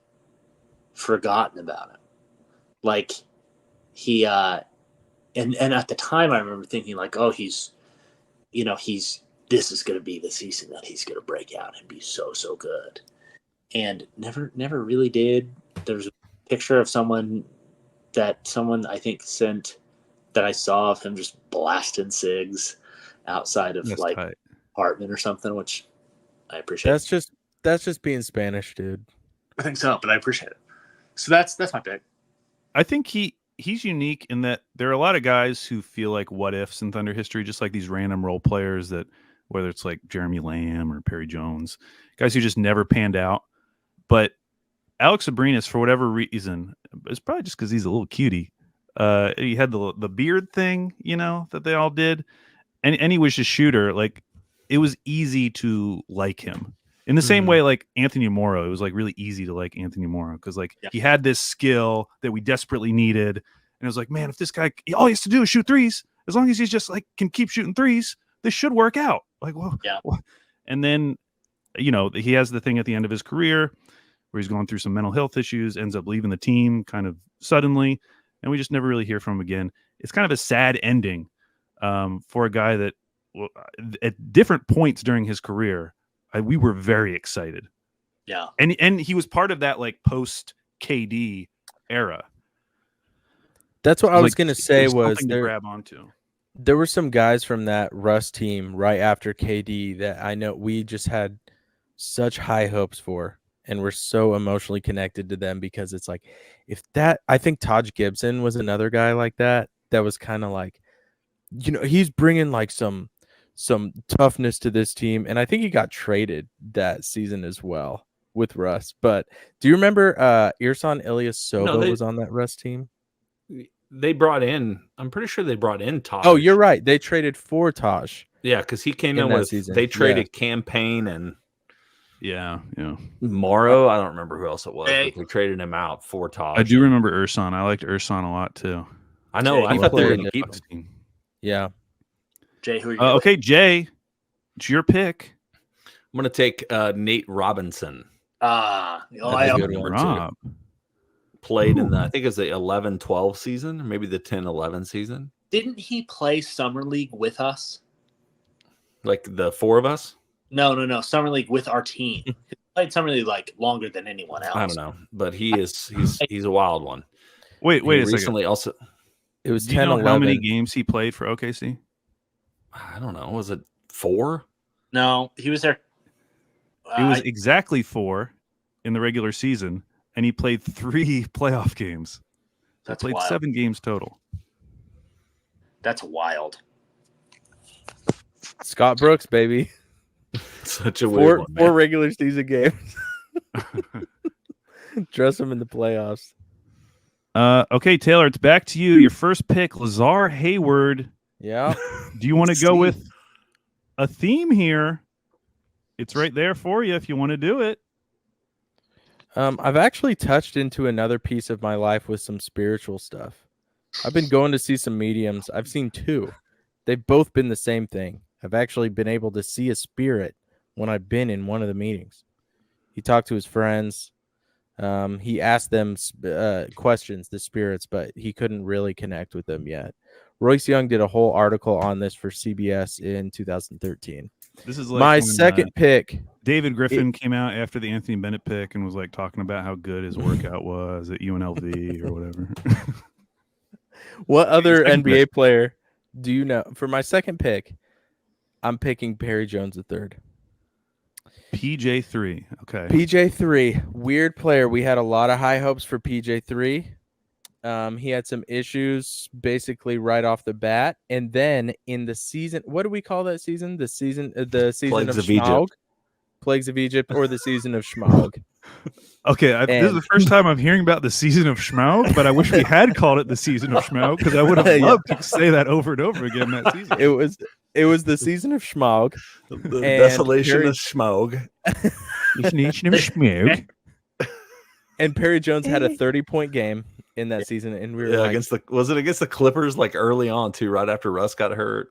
forgotten about him. Like he and at the time I remember thinking like, oh, this is going to be the season that he's going to break out and be so good. And never really did. There's a picture of someone I think sent that I saw of him just blasting cigs outside of That's like tight. apartment or something, which I appreciate. That's just being Spanish, dude. I think so, but I appreciate it. So that's my pick. I think he's unique in that there are a lot of guys who feel like what ifs in Thunder history, just like these random role players that, whether it's like Jeremy Lamb or Perry Jones, guys who just never panned out. But Alex Abrinish, for whatever reason, it's probably just because he's a little cutie. He had the beard thing, that they all did, and he was a shooter. Like it was easy to like him. In the same way, like Anthony Morrow, it was like really easy to like Anthony Morrow because he had this skill that we desperately needed, and it was like, man, if this guy, all he has to do is shoot threes, as long as he's just like can keep shooting threes, this should work out. Like, well, yeah. And then, he has the thing at the end of his career where he's going through some mental health issues, ends up leaving the team kind of suddenly, and we just never really hear from him again. It's kind of a sad ending for a guy that, at different points during his career, we were very excited. Yeah. And he was part of that like post KD era. That's what I was going to say was something to grab onto. There were some guys from that Russ team right after KD that I know we just had such high hopes for, and we're so emotionally connected to them because it's like, I think Taj Gibson was another guy like that was kind of like, he's bringing like some toughness to this team, and I think he got traded that season as well with Russ. But do you remember Ersan Ilyasova was on that Russ team? They brought in, I'm pretty sure they brought in Taj. Oh, you're right. They traded for Taj. Yeah, because he came in with season. They traded Campaign and Morrow. I don't remember who else it was. But they traded him out for Taj. I do remember Ersan. I liked Ersan a lot too. I know. I thought they were going to keep him. Yeah. Jay, who are you? Okay, Jay, it's your pick. I'm going to take Nate Robinson. I Rob. Played in I think it's the 11-12 season, or maybe the 10-11 season. Didn't he play Summer League with us? Like the four of us? No. Summer League with our team. played somebody like longer than anyone else. I don't know, but he's a wild one. Wait He a second. recently also, It was Do you 10, know 11. how many games he played for OKC? I don't know, was it 4? No, he was there. It was exactly 4 in the regular season, and he played 3 playoff games. So That's played wild. 7 games total. That's wild. Scott Brooks, baby. Such a weird one, man. 4 regular season games. Dress him in the playoffs. Okay, Taylor, it's back to you. Your first pick, Lazar Hayward. Yeah. Do you want to go with a theme here? It's right there for you if you want to do it. I've actually touched into another piece of my life with some spiritual stuff. I've been going to see some mediums. I've seen 2. They've both been the same thing. I've actually been able to see a spirit when I've been in one of the meetings. He talked to his friends. He asked them questions, the spirits, but he couldn't really connect with them yet. Royce Young did a whole article on this for CBS in 2013. This is like my when, second pick. David Griffin came out after the Anthony Bennett pick and was like talking about how good his workout was at UNLV or whatever. What other Second NBA player do you know? For my second pick, I'm picking Perry Jones III. PJ3. Okay. PJ3, weird player. We had a lot of high hopes for PJ3. He had some issues basically right off the bat, and then in the season, what do we call that season? The season Plagues of of Egypt. Schmaug? Plagues of Egypt, or the season of Schmaug. Okay, this is the first time I'm hearing about the season of Schmaug, but I wish we had called it the season of Schmaug because I would have Yeah. loved to say that over and over again that season. It was the season of Schmaug. The And desolation Perry- of Schmaug. Schmaug. And Perry Jones had a 30-point game in that season, and we were like, Was it against the Clippers like early on too, right after Russ got hurt?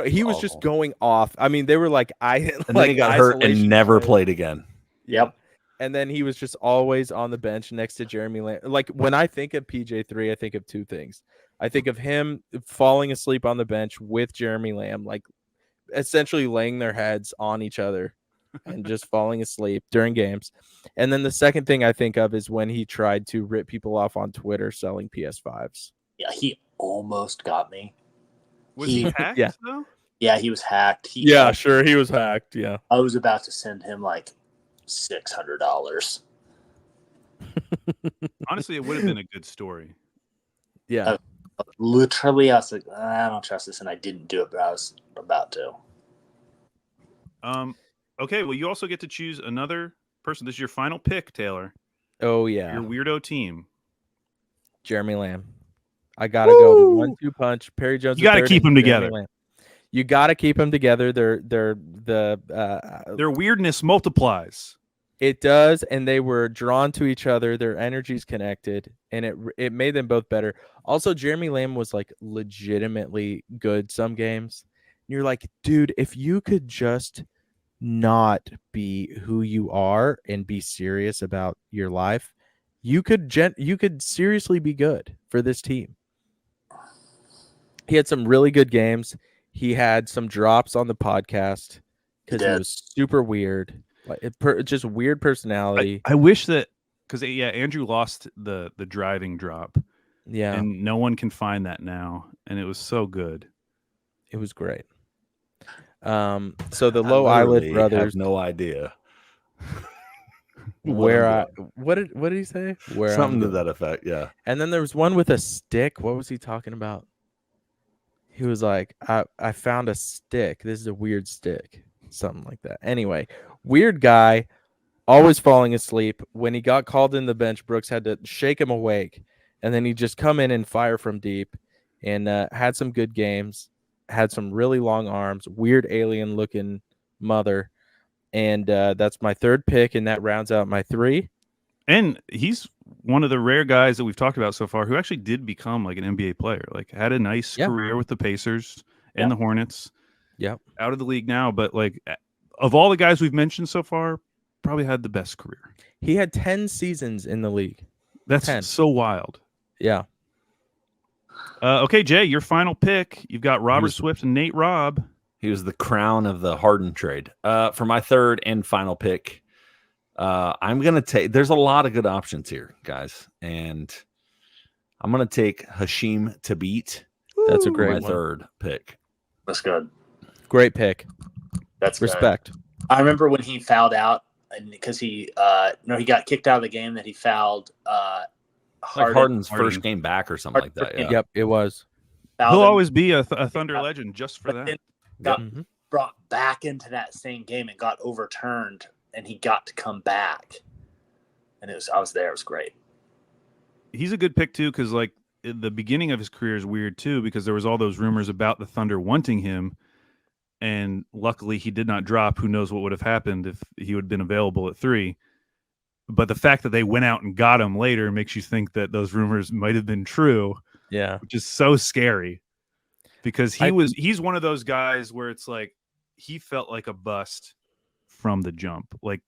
he was just going off. I mean, they were like, And then he got hurt and never played again. Yep. And then he was just always on the bench next to Jeremy Lamb. Like when I think of PJ3, I think of 2 things. I think of him falling asleep on the bench with Jeremy Lamb, like essentially laying their heads on each other and just falling asleep during games. And then the second thing I think of is when he tried to rip people off on Twitter selling PS5s. Yeah, he almost got me. Was he hacked, Yeah. though? Yeah, he was hacked. Sure. He was hacked. Yeah. I was about to send him like $600. Honestly, it would have been a good story. Yeah. Literally, I was like, I don't trust this, and I didn't do it, but I was about to. Okay, well, you also get to choose another person. This is your final pick, Taylor. Oh, yeah. Your weirdo team. Jeremy Lamb. I got to go. The 1-2 punch. Perry Jones. You got to III keep and them Jeremy together. Lamb. You got to keep them together. Their weirdness multiplies. It does, and they were drawn to each other. Their energies connected, and it made them both better. Also, Jeremy Lamb was like legitimately good some games. You're like, dude, if you could just not be who you are and be serious about your life, you could seriously be good for this team. He had some really good games. He had some drops on the podcast because he was super weird. Like just weird personality. I wish that because Andrew lost the driving drop. Yeah, and no one can find that now, and it was so good. It was great. So the Low Eyelid Brothers. Have no idea. What did he say? Where something to that effect, yeah. And then there was one with a stick. What was he talking about? He was like, I found a stick. This is a weird stick. Something like that. Anyway, weird guy, always falling asleep. When he got called in the bench, Brooks had to shake him awake. And then he just come in and fire from deep and had some good games, had some really long arms, weird alien looking mother. And that's my third pick, and that rounds out my 3. And he's one of the rare guys that we've talked about so far who actually did become like an NBA player, like had a nice career with the Pacers and the Hornets. Yep. Out of the league now, but like of all the guys we've mentioned so far, probably had the best career. He had 10 seasons in the league. That's 10. So wild. Yeah. Okay, Jay, your final pick. You've got Robert Swift and Nate Robb. He was the crown of the Harden trade. For my third and final pick, I'm gonna take. There's a lot of good options here, guys, and I'm gonna take Hashim Tabit. That's a for great my one. third pick. That's good. Great pick. That's good. Respect. I remember when he fouled out, and because he got kicked out of the game. That he fouled Harden's first game back or something like that. Yeah. Yep, it was. He'll always be a Thunder legend just for that. Got brought back into that same game and got overturned, and he got to come back. And I was there. It was great. He's a good pick too, because like the beginning of his career is weird too, because there was all those rumors about the Thunder wanting him, and luckily he did not drop. Who knows what would have happened if he would have been available at 3. But the fact that they went out and got him later makes you think that those rumors might have been true. Yeah. Which is so scary, because he's one of those guys where it's like he felt like a bust from the jump. Like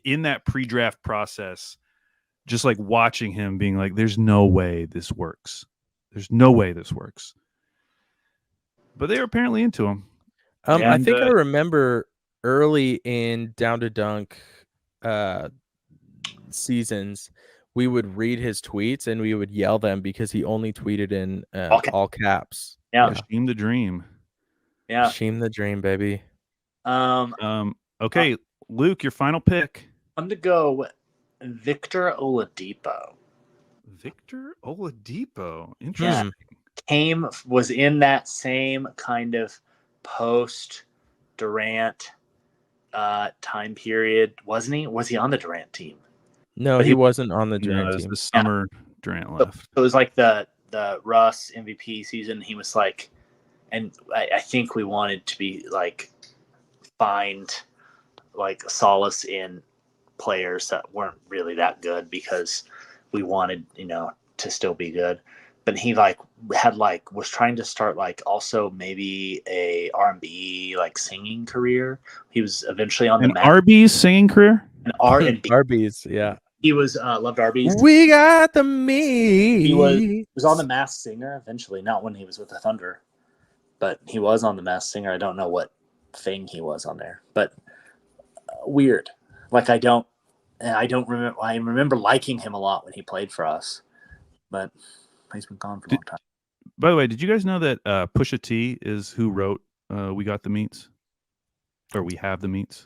in that pre-draft process, just like watching him being like, there's no way this works. There's no way this works. But they were apparently into him. I think I remember early in Down to Dunk seasons, we would read his tweets and we would yell them because he only tweeted in all caps. Yeah. Hashim the Dream. Yeah. Hashim the Dream, baby. Okay, Luke, your final pick. I'm going to go with Victor Oladipo. Victor Oladipo. Interesting. Was in that same kind of post Durant time period, wasn't he? Was he on the Durant team? No, he wasn't on the Durant team. The summer Durant left. It was like the Russ MVP season. He was like, and I think we wanted to be like find like solace in players that weren't really that good because we wanted, to still be good. But he was trying to start like also maybe a R&B like singing career. He was eventually on the Arby's singing career. An R&B. Arby's, yeah. He was loved Arby's. We got the meat. He was on the Masked Singer eventually, not when he was with the Thunder, but he was on the Masked Singer. I don't know what thing he was on there, but weird. Like I don't remember. I remember liking him a lot when he played for us, but he's been gone for a long time. By the way, did you guys know that Pusha T is who wrote "We Got the Meats" or "We Have the Meats"?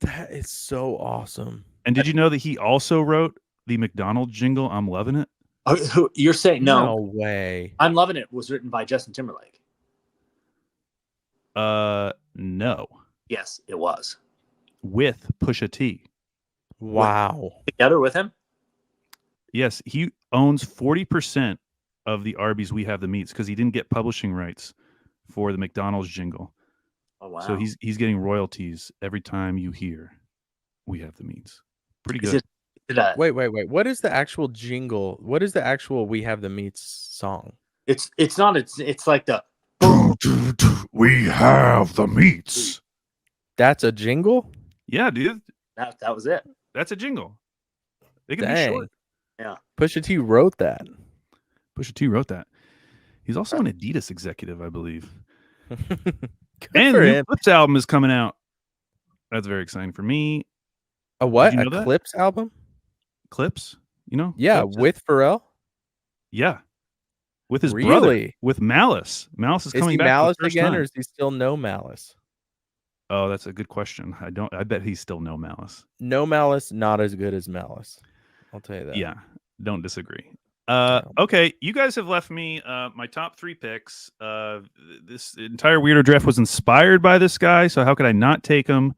That is so awesome. And did you know that he also wrote the McDonald's jingle, "I'm Loving It"? Oh, you're saying no? No way. "I'm Loving It" was written by Justin Timberlake. No. Yes, it was. With Pusha T. Wow. Together with him? Yes, he owns 40% of the Arby's "We Have the Meats" because he didn't get publishing rights for the McDonald's jingle. Oh wow! So he's getting royalties every time you hear "We Have the Meats." Pretty good. Wait. What is the actual jingle? What is the actual "We Have the Meats" song? It's not. It's like the "We Have the Meats." That's a jingle? Yeah, dude. That was it. That's a jingle. They can Dang. be short. Yeah. Pusha T wrote that. Pusha T wrote that. He's also an Adidas executive, I believe. And the new Clips album is coming out. That's very exciting for me. A what? Did you A know that? Clips album? Clips? Yeah, Clips? with Pharrell? Yeah. With his brother. Really? With Malice. Malice is coming he back Malice for the first again, time. or is he still no Malice? Oh, that's a good question. I bet he's still no Malice. No Malice, not as good as Malice. I'll tell you that. Yeah, don't disagree. Okay, you guys have left me my top 3 picks. This entire Weirdo Draft was inspired by this guy, so how could I not take him?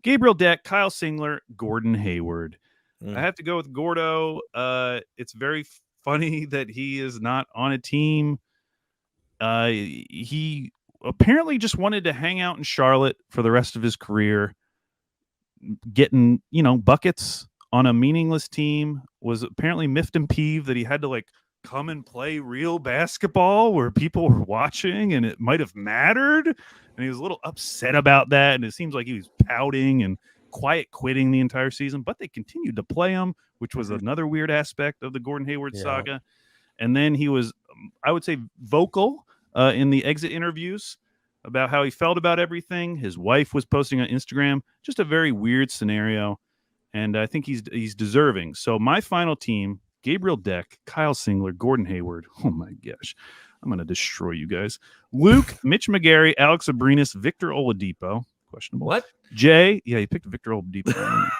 Gabriel Deck, Kyle Singler, Gordon Hayward. I have to go with Gordo. It's very funny that he is not on a team. He apparently just wanted to hang out in Charlotte for the rest of his career. Getting, buckets on a meaningless team was apparently miffed and peeved that he had to come and play real basketball where people were watching and it might have mattered. And he was a little upset about that. And it seems like he was pouting and quiet quitting the entire season, but they continued to play him, which was another weird aspect of the Gordon Hayward saga. And then he was, I would say, vocal in the exit interviews about how he felt about everything. His wife was posting on Instagram, just a very weird scenario. and I think he's deserving. So my final team: Gabriel Deck, Kyle Singler, Gordon Hayward. Oh my gosh, I'm gonna destroy you guys. Luke, Mitch McGarry, Alex Abrinas, Victor Oladipo. Questionable. What? Jay, yeah, he picked Victor Oladipo.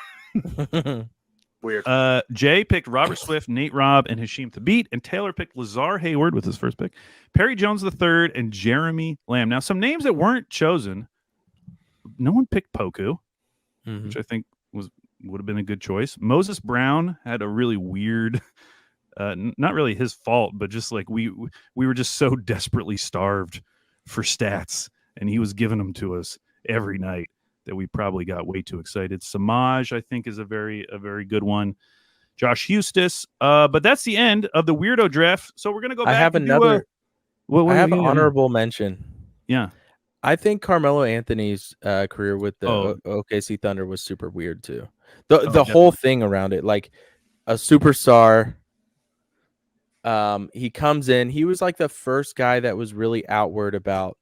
Weird. Jay picked Robert Swift, Nate Robb, and Hasheem Thabit, and Taylor picked Lazar Hayward with his first pick, Perry Jones III, and Jeremy Lamb. Now, some names that weren't chosen. No one picked Poku, which I think would have been a good choice. Moses Brown had a really weird, not really his fault, but just like we were just so desperately starved for stats, and he was giving them to us every night that we probably got way too excited. Samaj, I think, is a very good one. Josh Hustis. But that's the end of the Weirdo Draft. So we're gonna go back. I have another. I have an honorable mention. Yeah. I think Carmelo Anthony's career with the OKC Thunder was super weird too. The whole thing around it, like a superstar. He comes in. He was like the first guy that was really outward about,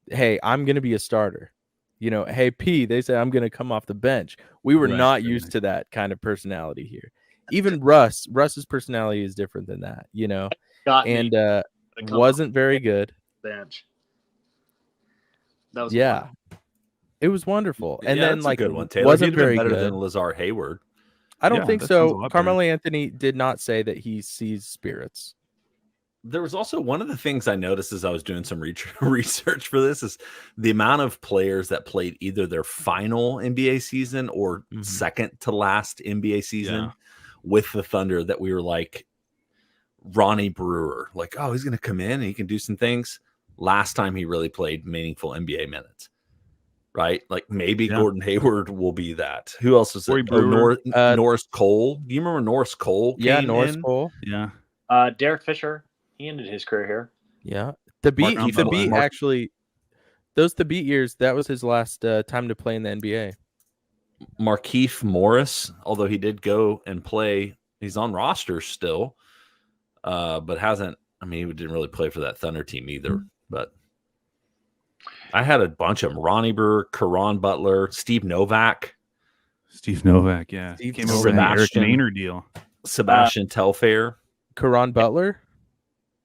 hey, I'm going to be a starter. You know, hey, P, they said I'm going to come off the bench. We were not used to that kind of personality here. Even Russ's personality is different than that, you know, and wasn't very good. Bench. That was fun. It was wonderful. And then like a good one, Taylor. Wasn't very better good than Lazar Hayward. I don't think so. Carmelo Anthony did not say that he sees spirits. There was also one of the things I noticed as I was doing some research for this is the amount of players that played either their final NBA season or second to last NBA season with the Thunder that we were like, Ronnie Brewer, like, oh, he's going to come in and he can do some things. Last time he really played meaningful NBA minutes, right? Like maybe Gordon Hayward will be that. Who else was it? Norris Cole. Do you remember Norris Cole? Norris Cole. Yeah. Derek Fisher. He ended his career here. Yeah. Thabit actually, those Thabit years, that was his last time to play in the NBA. Markieff Morris, although he did go and play, he's on roster still, but hasn't. I mean, he didn't really play for that Thunder team either. But I had a bunch of them: Ronnie Brewer, Caron Butler, Steve Novak. Yeah. He came over in the Eric Maynard deal. Sebastian Telfair. Caron Butler.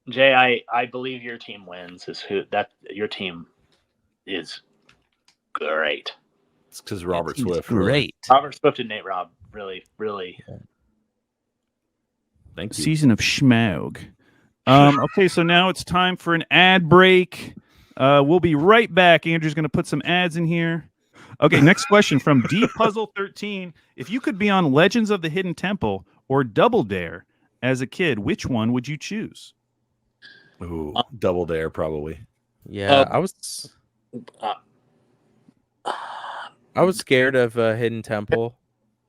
Jay, I believe your team wins. Your team is great. It's because Robert Swift. Great. Robert Swift and Nate Robb really. Thank you. Season of Schmaug. Okay, so now it's time for an ad break. We'll be right back. Andrew's going to put some ads in here. Okay, next question from D Puzzle 13. If you could be on Legends of the Hidden Temple or Double Dare as a kid, which one would you choose? Ooh, Double Dare probably. Yeah, I was scared of Hidden Temple.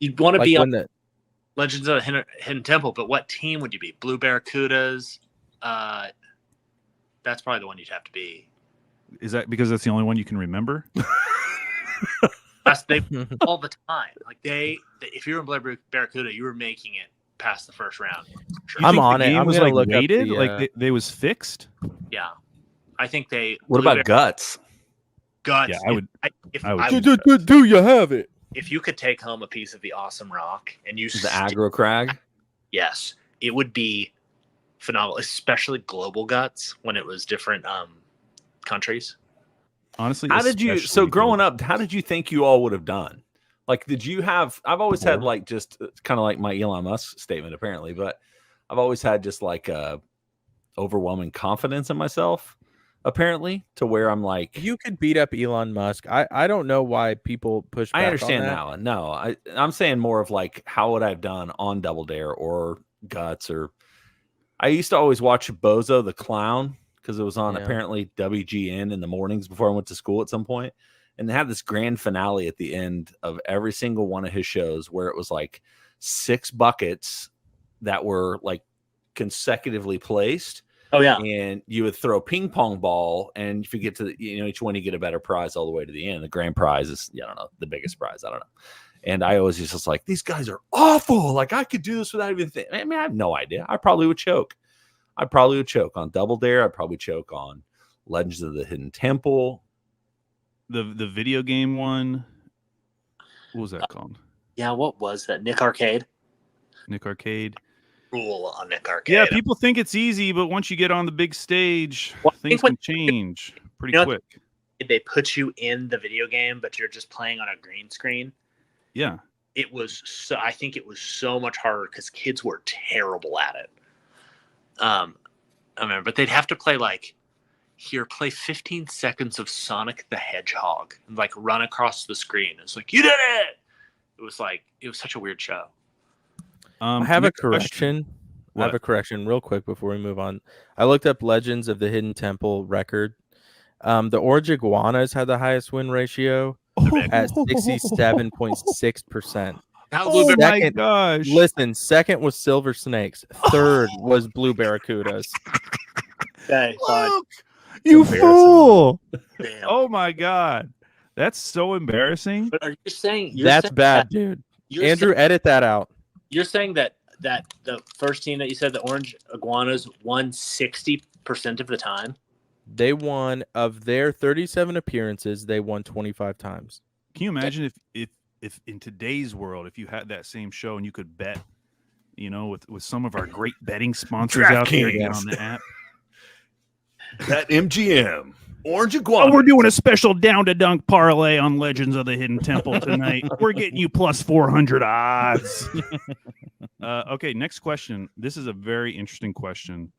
You'd want to be on the Legends of the Hidden Temple, but what team would you be? Blue Barracudas. That's probably the one you'd have to be. Is that because that's the only one you can remember? They all the time. Like if you were in Blue Barracuda, you were making it past the first round. Sure. I'm on it. I'm going to look weighted? up like they was fixed. Yeah, I think they. What about Guts? Guts. Yeah, I would. Do you have it? If you could take home a piece of the awesome rock and use the aggro crag, yes, it would be phenomenal. Especially global Guts when it was different countries. Honestly, how did you? So growing up, how did you think you all would have done? Like, did you have? I've always had like just kind of like my Elon Musk statement, apparently, but I've always had just like overwhelming confidence in myself, apparently, to where I'm like, you could beat up Elon Musk. I don't know why people push back. I understand on that. now. No, I'm saying more of like, how would I have done on Double Dare or Guts? Or I used to always watch Bozo the Clown because it was on apparently WGN in the mornings before I went to school at some point. And they had this grand finale at the end of every single one of his shows where it was like 6 buckets that were like consecutively placed. Oh, yeah. And you would throw a ping pong ball, and if you get to each one, you get a better prize all the way to the end. The grand prize is, I don't know, the biggest prize. I don't know. And I always just like, these guys are awful. Like, I could do this without even thinking. I mean, I have no idea. I probably would choke. I probably would choke on Double Dare. I'd probably choke on Legends of the Hidden Temple. The video game one. What was that called? Yeah, what was that? Nick Arcade? Nick Arcade. Rule on Nick Arcade. Yeah, people think it's easy, but once you get on the big stage, Well, I things think can change pretty You know, quick. they put you in the video game, but you're just playing on a green screen. Yeah. I think it was so much harder because kids were terrible at it. I remember, but they'd have to play play 15 seconds of Sonic the Hedgehog and run across the screen. It's like, you did it. It was such a weird show. I have a next question. correction. I have a correction real quick before we move on. I looked up Legends of the Hidden Temple record. The Orange Iguanas had the highest win ratio at 67.6%. Oh my gosh. Listen, second was Silver Snakes. Third was Blue Barracudas. Okay, fine. Look, you Comparison. fool. Damn. Oh my God. That's so embarrassing. But are you saying That's bad, dude. Andrew, edit that out. You're saying that the first team that you said, the Orange Iguanas, won 60% of the time? They won, of their 37 appearances, they won 25 times. Can you imagine if in today's world, if you had that same show and you could bet, with some of our great betting sponsors out there on the app? That MGM. Orange Iguana. Oh, we're doing a special down to dunk parlay on Legends of the Hidden Temple tonight. We're getting you plus 400 odds. Okay, next question. This is a very interesting question.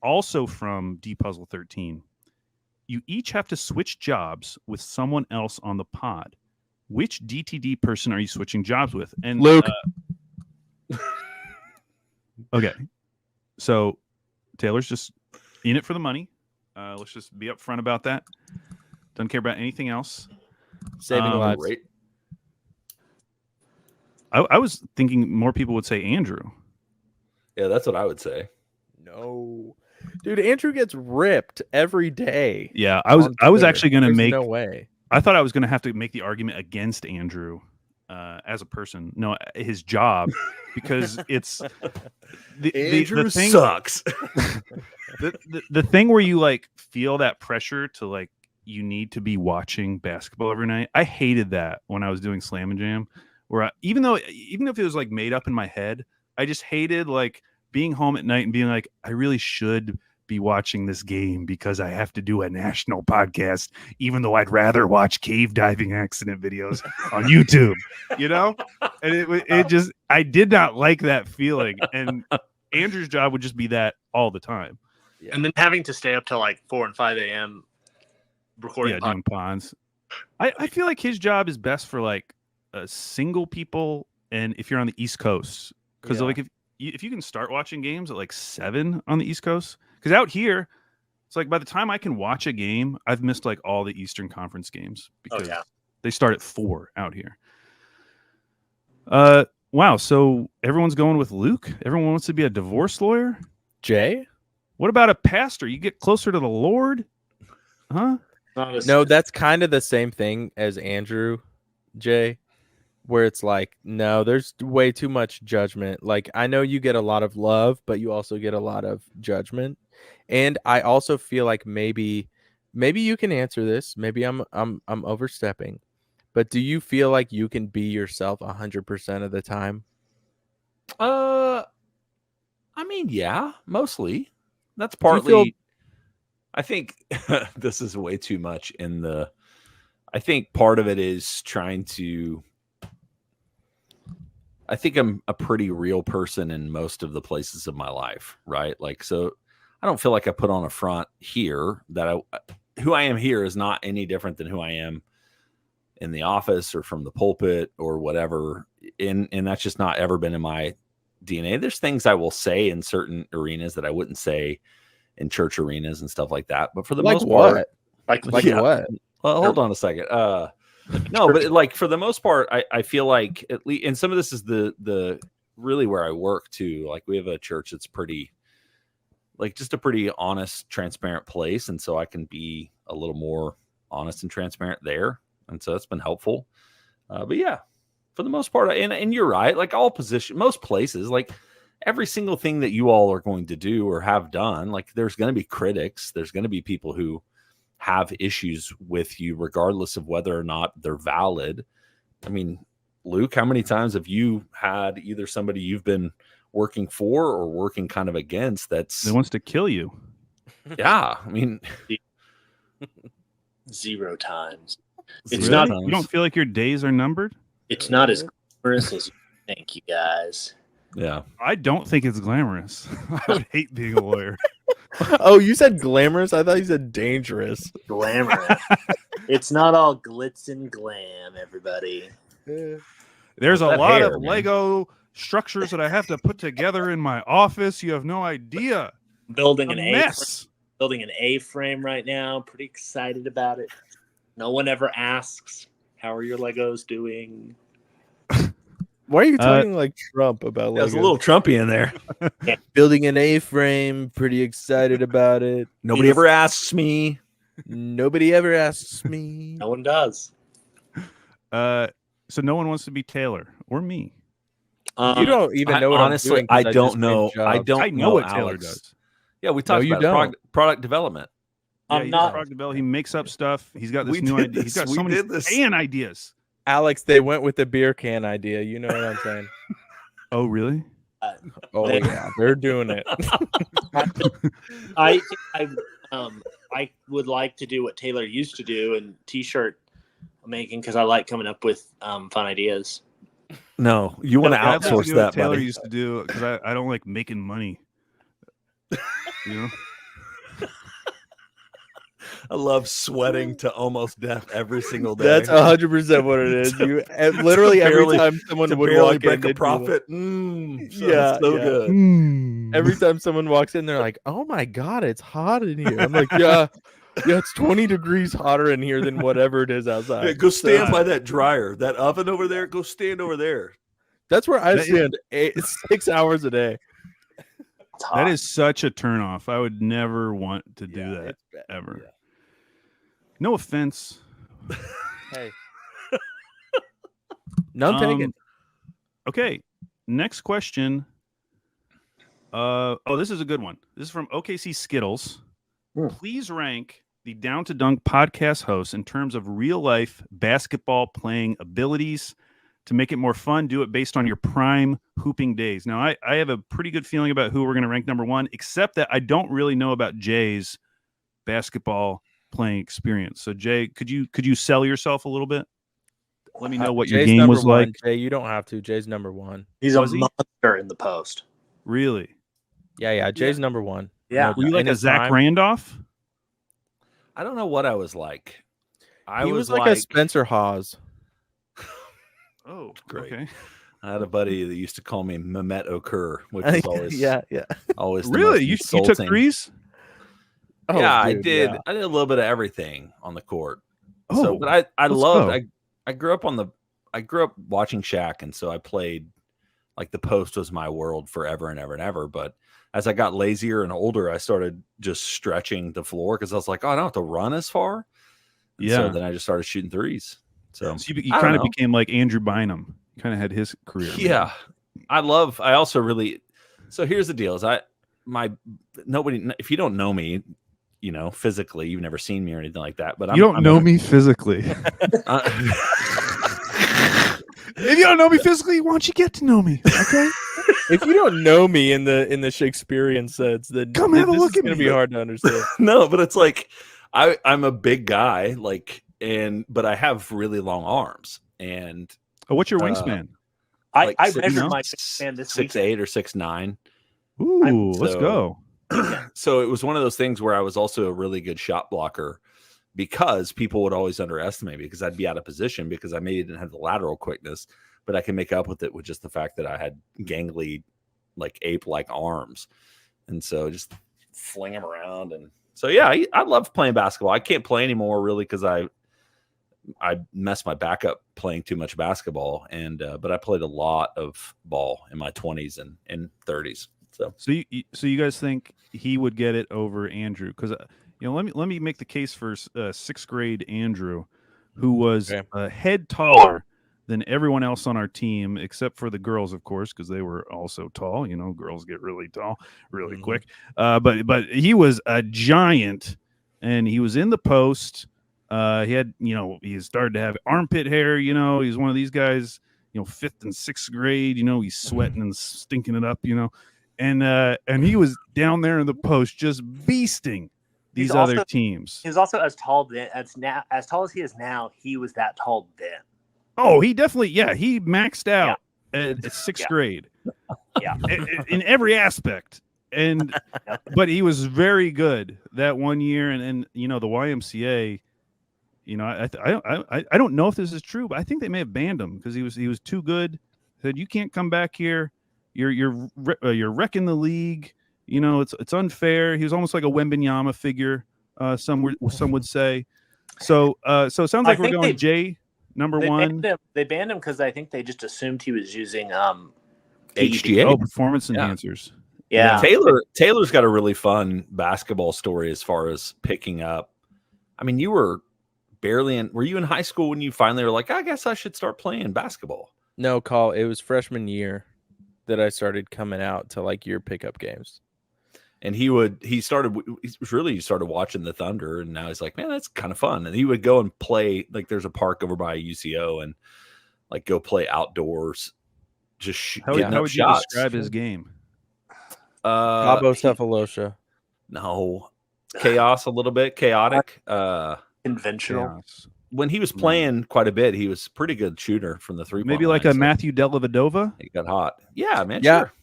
Also from D-Puzzle 13. You each have to switch jobs with someone else on the pod. Which DTD person are you switching jobs with? And Luke. Okay. So Taylor's just in it for the money. Let's just be upfront about that. Doesn't care about anything else. Saving lives. Right. I was thinking more people would say Andrew. Yeah, that's what I would say. No. Dude, Andrew gets ripped every day. Yeah, I was Twitter. actually going to There's make. No way. I thought I was going to have to make the argument against Andrew as a person. No, his job, because it's Andrew the thing sucks. the thing where you feel that pressure to you need to be watching basketball every night. I hated that when I was doing Slam and Jam, where even if it was made up in my head, I just hated being home at night and being I really should be watching this game because I have to do a national podcast, even though I'd rather watch cave diving accident videos on YouTube, and it just, I did not like that feeling. And Andrew's job would just be that all the time. Yeah. And then having to stay up till 4 and 5 a.m. recording doing ponds. I feel like his job is best for single people, and if you're on the East Coast, because if you can start watching games at 7 on the East Coast, because out here it's by the time I can watch a game, I've missed all the Eastern Conference games because they start at 4 out here. Wow, so everyone's going with Luke. Everyone wants to be a divorce lawyer. Jay? What about a pastor? You get closer to the Lord, huh? No, that's kind of the same thing as Andrew, Jay, where it's no, there's way too much judgment. I know you get a lot of love, but you also get a lot of judgment. And I also feel maybe you can answer this. Maybe I'm overstepping, but do you feel like you can be yourself 100% of the time? I mean, yeah, mostly. That's partly. I think this is way too much I think part of it is trying to. I think I'm a pretty real person in most of the places of my life, right? So I don't feel like I put on a front here that who I am here is not any different than who I am in the office or from the pulpit or whatever. And that's just not ever been in my DNA. There's things I will say in certain arenas that I wouldn't say in church arenas and stuff like that. But for the most part, what? Well, hold on a second. No, but for the most part, I feel like at least, and some of this is the really where I work too. We have a church that's pretty, just a pretty honest, transparent place. And so I can be a little more honest and transparent there. And so that's been helpful. But yeah, for the most part, and you're right, most places, every single thing that you all are going to do or have done, there's going to be critics. There's going to be people who have issues with you, regardless of whether or not they're valid. I mean, Luke, how many times have you had either somebody you've been working for or working kind of against that's That wants to kill you? yeah, I mean 0 times. zero It's not- times. You don't feel like your days are numbered? It's not as glamorous as you think, you guys. Yeah. I don't think it's glamorous. I would hate being a lawyer. Oh, you said glamorous? I thought you said dangerous. Glamorous. It's not all glitz and glam, everybody. There's a That lot hair, of man. Lego structures that I have to put together in my office. You have no idea. Building A an mess. building an A-frame right now. Pretty excited about it. No one ever asks, how are your Legos doing? Why are you talking like Trump about There's a Legos? little Trumpy in there. Building an A-frame, pretty excited about it. Nobody ever asks me. Nobody ever asks me. No one does. So no one wants to be Taylor or me. You don't even know what honestly, I'm doing. 'cause I just don't changed know. I jobs. don't I know what Taylor Alex. does. Yeah, we talked you about don't. product development. Yeah, I'm he's not. Frog the Bell. He makes up stuff. He's got this We new did idea. He's this. got We so many did this. fan ideas. Alex, they went with the beer can idea. You know what I'm saying? Oh, really? Oh They- yeah, they're doing it. I would like to do what Taylor used to do and t-shirt making because I like coming up with fun ideas. No, you want to I'd like outsource do what that, Taylor buddy. used to do because I don't like making money. You know? I love sweating to almost death every single day. That's 100% what it is. You literally every barely- time someone to would barely walk break in, a they'd be like- profit. So Yeah, so yeah. good. every time someone walks in, they're like, "Oh my god, it's hot in here." I'm like, "Yeah, it's 20 degrees hotter in here than whatever it is outside." Hey, go stand So- by that dryer, that oven over there. Go stand over there. That's where I That is- stand 6 hours a day. It's hot. That is such a turnoff. I would never want to do Yeah, that it's bad. ever. Yeah. No offense. Hey, none taken. Okay, next question. This is a good one. This is from OKC Skittles. Please rank the Down to Dunk podcast hosts in terms of real life basketball playing abilities. To make it more fun, do it based on your prime hooping days. Now, I have a pretty good feeling about who we're going to rank number one, except that I don't really know about Jay's basketball playing experience. So, Jay, could you sell yourself a little bit? Let me know what your Jay's game number was one. like. Jay, you don't have to. Jay's number one. He's a Was he? monster in the post. Really? Yeah. Jay's number one. Yeah. Were you like In a his Zach prime, Randolph? I don't know what I was like. He was like a Spencer Hawes. Oh, Great. Okay. I had a buddy that used to call me Mehmet Okur, which was always yeah. always the Really? most You took insulting. threes? Oh, Yeah, I dude, did. yeah. I did a little bit of everything on the court. Oh, So, but I let's loved. go. I grew up watching Shaq, and so I played like the post was my world forever and ever and ever. But as I got lazier and older, I started just stretching the floor because I was like, oh, I don't have to run as far. And Yeah. So then I just started shooting threes. So So you I don't kind of know. became like Andrew Bynum. Kind of had his career. Yeah, I also really. So here's the deal: is nobody. If you don't know me, you know physically, you've never seen me or anything like that. But You don't know me physically. If you don't know me physically, why don't you get to know me? Okay. If you don't know me in the Shakespearean sense, then Come have a this look is at gonna me. be hard to understand. No, but it's like I'm a big guy, but I have really long arms, and Oh, what's your wingspan? like I six- measured know? my fan this week. 6'8" or 6'9". Ooh, let's so- go. So it was one of those things where I was also a really good shot blocker because people would always underestimate me because I'd be out of position because I maybe didn't have the lateral quickness, but I can make up with it with just the fact that I had gangly, like ape-like arms. And so just fling them around. And so, yeah, I love playing basketball. I can't play anymore really because I messed my back up playing too much basketball. And but I played a lot of ball in my 20s and 30s. So you guys think he would get it over Andrew? Because let me make the case for sixth grade Andrew, who was Okay. a head taller than everyone else on our team, except for the girls, of course, because they were also tall. You know, girls get really tall really Mhm. quick. But he was a giant, and he was in the post. He had, he started to have armpit hair. He's one of these guys. fifth and sixth grade. He's sweating and stinking it up. And he was down there in the post just beasting these other teams. He was also as tall as he is now. He was that tall then. Oh, he definitely, he maxed out at sixth grade. Yeah, in every aspect. But he was very good that one year, and the YMCA. I don't know if this is true, but I think they may have banned him because he was too good. Said you can't come back here. You're wrecking the league. It's unfair. He was almost like a Wembanyama figure. Some would say. So it sounds like we're going Jay number one. They banned him because I think they just assumed he was using HGA performance enhancers. Yeah. Taylor's got a really fun basketball story as far as picking up. I mean, you were were you in high school when you finally were like, I guess I should start playing basketball? No, Call. It was freshman year that I started coming out to like your pickup games. And he started watching the Thunder, and now he's like, man, that's kind of fun. And he would go and play, like there's a park over by UCO, and like go play outdoors. Just how would you describe his game? Cabo Cephalosha. No, chaos, a little bit chaotic. Conventional. Chaos. When he was playing quite a bit, he was a pretty good shooter from the 3-point Maybe like line, a Matthew Dellavedova. He got hot. Yeah, man. Yeah, sure.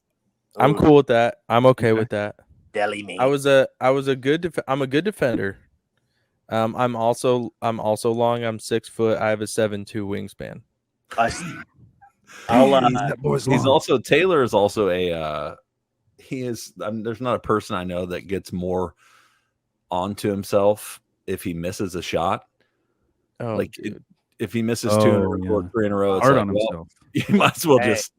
I'm cool with that. I'm okay with that. Deli me. I'm a good defender. I'm also long. I'm 6 foot. I have a 7'2" wingspan. He's also Taylor is also a there's not a person I know that gets more onto himself if he misses a shot. Oh, like if he misses 2 or 3 in a row, it's hard like, on himself. You might as well just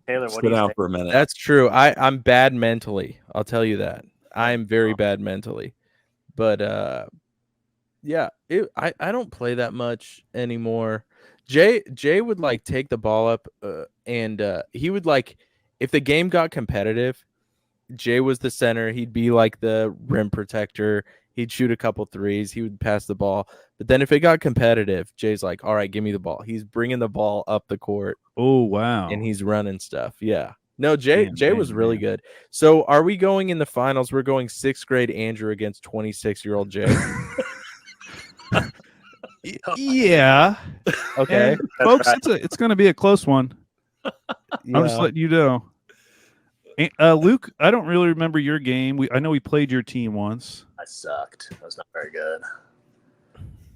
Taylor, what sit do you down think? for a minute. That's true. I'm bad mentally. I'll tell you that. I'm very bad mentally. But I don't play that much anymore. Jay would like take the ball up and he would like, if the game got competitive, Jay was the center. He'd be like the rim protector. He'd shoot a couple threes. He would pass the ball. But then if it got competitive, Jay's like, all right, give me the ball. He's bringing the ball up the court. Oh, wow. And he's running stuff. Yeah. No, Jay was really good. So are we going in the finals? We're going 6th grade Andrew against 26-year-old Jay. Yeah. Okay. And folks, right. It's going to be a close one. Yeah. I'm just letting you know. Luke, I don't really remember your game. I know we played your team once. I sucked. I was not very good.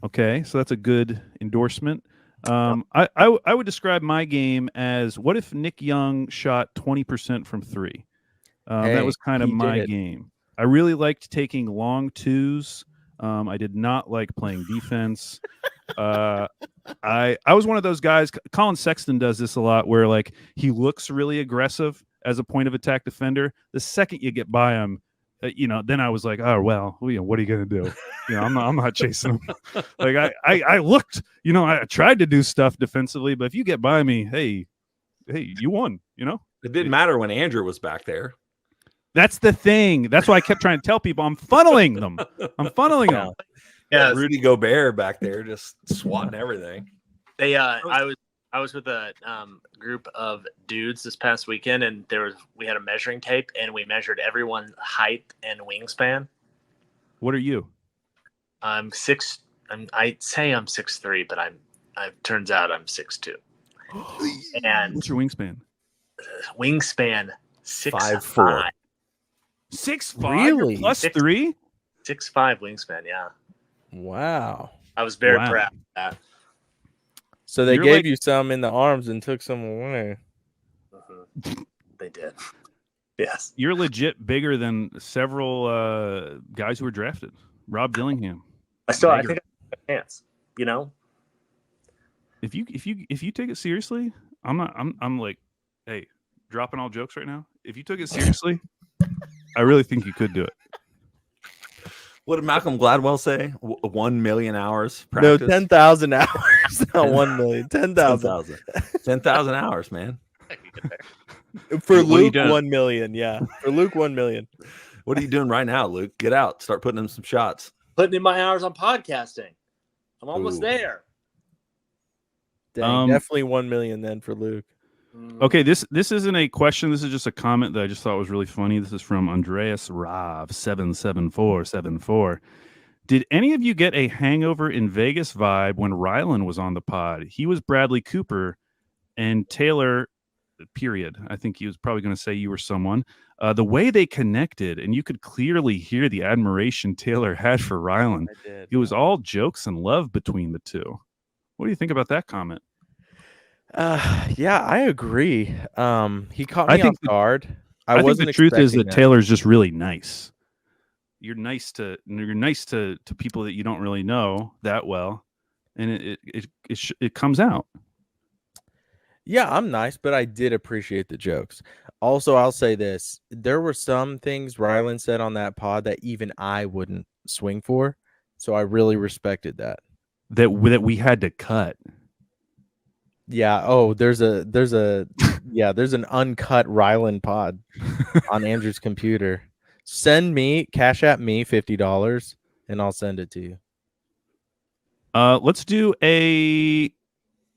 Okay, so that's a good endorsement. I would describe my game as, what if Nick Young shot 20% from 3? That was kind of my game. I really liked taking long twos. I did not like playing defense. I was one of those guys. Colin Sexton does this a lot, where like he looks really aggressive as a point of attack defender. The second you get by him, then I was like, oh well, what are you gonna do? I'm not chasing him. Like I looked, I tried to do stuff defensively, but if you get by me, hey, you won. It didn't matter when Andrew was back there. That's the thing. That's why I kept trying to tell people I'm funneling them. Yeah, Rudy Gobert back there just swatting everything. I was with a group of dudes this past weekend, and we had a measuring tape, and we measured everyone's height and wingspan. What are you? I'd say I'm 6'3", but turns out I'm 6'2". And what's your wingspan? Wingspan 6'4". 6'5", really? plus 3? 6'5" wingspan, yeah. Wow. I was very proud of that. So they gave you some in the arms and took some away. They did. Yes. You're legit bigger than several guys who were drafted. Rob Dillingham. I think I have a chance. If you take it seriously, I'm like, hey, dropping all jokes right now. If you took it seriously, I really think you could do it. What did Malcolm Gladwell say? 1 million hours practice? No, 10,000 hours. Not 1 million. 10,000. 10,000 hours, man. For Luke, 1 million. Yeah. For Luke, 1 million. What are you doing right now, Luke? Get out. Start putting in some shots. Putting in my hours on podcasting. I'm almost there. Dang, definitely 1 million then for Luke. Okay, this isn't a question. This is just a comment that I just thought was really funny. This is from Andreas Rav 77474. Did any of you get a Hangover in Vegas vibe when Rylan was on the pod? He was Bradley Cooper and Taylor. Period. I think he was probably going to say you were someone. The way they connected, and you could clearly hear the admiration Taylor had for Rylan. It was all jokes and love between the two. What do you think about that comment? Yeah, I agree. He caught me off guard. I think the truth is that Taylor's just really nice. You're nice to people that you don't really know that well, and it comes out. Yeah, I'm nice, but I did appreciate the jokes. Also, I'll say this: there were some things Rylan said on that pod that even I wouldn't swing for, so I really respected that. That we had to cut. Yeah. Oh, there's an uncut Rylan pod on Andrew's computer. Cash at me $50, and I'll send it to you. Let's do a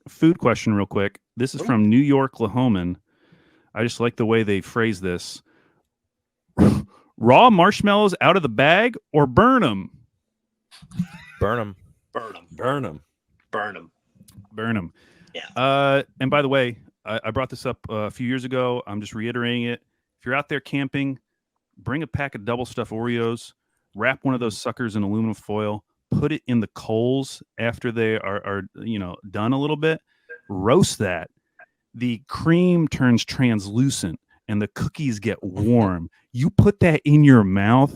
food question real quick. This is from New York Lahoman. I just like the way they phrase this. Raw marshmallows out of the bag or burn them? Burn them. Burn them. Burn them. Burn them. Burn them. Yeah. And by the way, I brought this up a few years ago. I'm just reiterating it. If you're out there camping, bring a pack of double stuffed Oreos, wrap one of those suckers in aluminum foil, put it in the coals after they are done a little bit, roast that. The cream turns translucent and the cookies get warm. You put that in your mouth.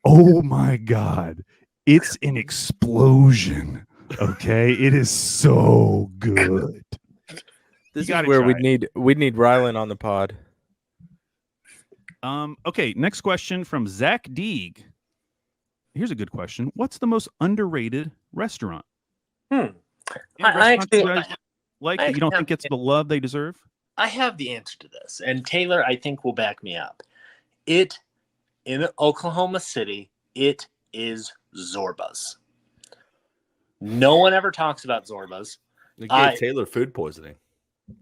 Oh my God. It's an explosion. Okay. It is so good. This is where we'd need Rylan on the pod. Okay, next question from Zach Deeg. Here's a good question. What's the most underrated restaurant? I actually that you don't think it's the love they deserve? I have the answer to this, and Taylor, I think, will back me up. In Oklahoma City, it is Zorba's. No one ever talks about Zorba's. They gave Taylor food poisoning.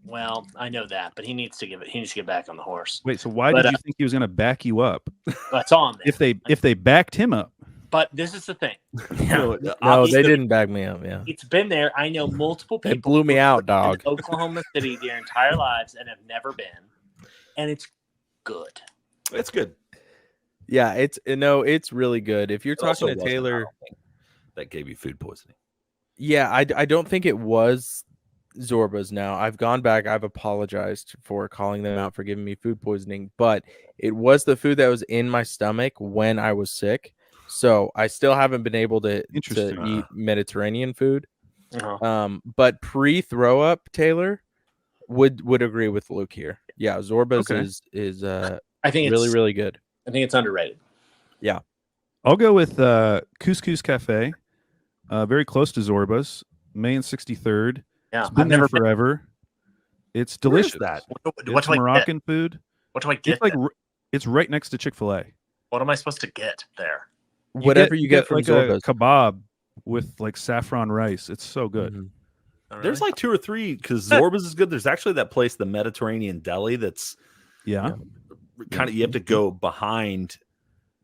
Well, I know that, but he needs to get back on the horse. Wait, so why did you think he was going to back you up? That's on there. If they backed him up. But this is the thing. No, they didn't back me up. Yeah, it's been there. I know multiple people. It blew me out, dog. In Oklahoma City their entire lives and have never been, and it's good. It's good. Yeah, it's really good. If you're talking to Taylor, that gave you food poisoning. Yeah, I don't think it was Zorba's now. I've gone back. I've apologized for calling them out for giving me food poisoning, but it was the food that was in my stomach when I was sick. So I still haven't been able to eat Mediterranean food. But pre-throw up, Taylor would agree with Luke here. Yeah, Zorba's is I think really, really good. I think it's underrated. Yeah. I'll go with Couscous Cafe. Very close to Zorba's. May and 63rd. Yeah, it's been there forever. It's delicious. What's Moroccan food. What do I get? It's right next to Chick-fil-A. What am I supposed to get there? Whatever you get from like Zorba's. A kebab with like saffron rice. It's so good. Mm-hmm. There's like 2 or 3 because Zorba's is good. There's actually that place, the Mediterranean Deli, that's kind of you have to go behind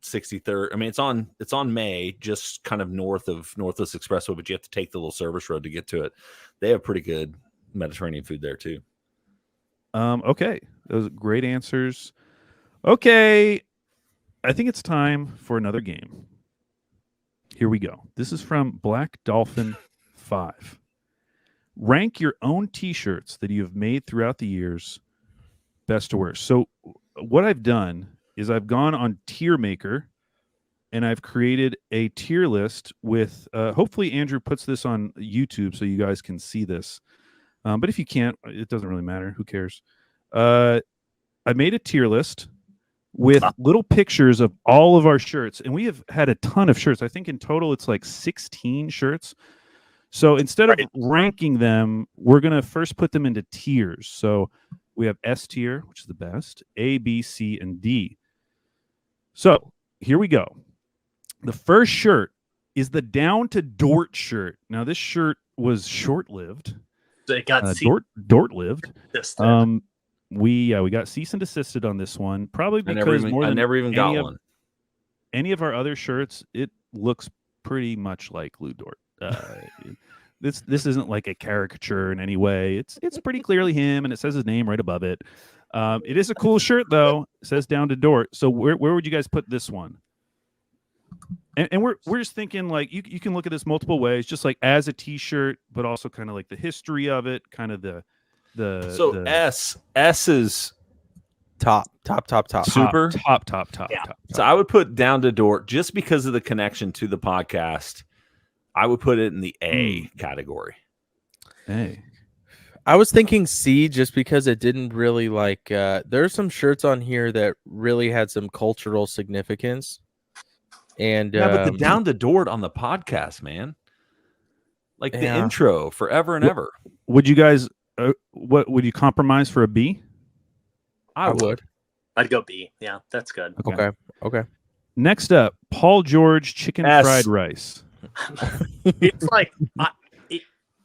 63rd. I mean, it's on May, just kind of north of Northwest Expressway, but you have to take the little service road to get to it. They have pretty good Mediterranean food there too. Okay, those are great answers. Okay, I think it's time for another game. Here we go. This is from Black Dolphin 5. Rank your own T-shirts that you have made throughout the years, best to worst. So what I've done is I've gone on Tier Maker and I've created a tier list with, hopefully Andrew puts this on YouTube so you guys can see this. But if you can't, it doesn't really matter. Who cares? I made a tier list with little pictures of all of our shirts. And we have had a ton of shirts. I think in total it's like 16 shirts. So instead of ranking them, we're going to first put them into tiers. So we have S tier, which is the best, A, B, C, and D. So here we go. The first shirt is the Down to Dort shirt. Now, this shirt was short-lived. So it got Dort lived. desisted. We got cease and desisted on this one, probably I because never even got one. Any of our other shirts, it looks pretty much like Lou Dort. This isn't like a caricature in any way. It's pretty clearly him, and it says his name right above it. It is a cool shirt though. It says Down to Dort. So where would you guys put this one? And we're just thinking like you can look at this multiple ways, just like as a T-shirt, but also kind of like the history of it, kind of the S is Top. super top. So I would put Down to Dort just because of the connection to the podcast. I would put it in the A category. Hey, I was thinking C just because it didn't really like. There's some shirts on here that really had some cultural significance. And but the Down to Dort on the podcast, man, like the intro, forever and ever. Would you guys? What would you compromise for a B? I would. I'd go B. Yeah, that's good. Okay. Next up, Paul George chicken fried rice. It's like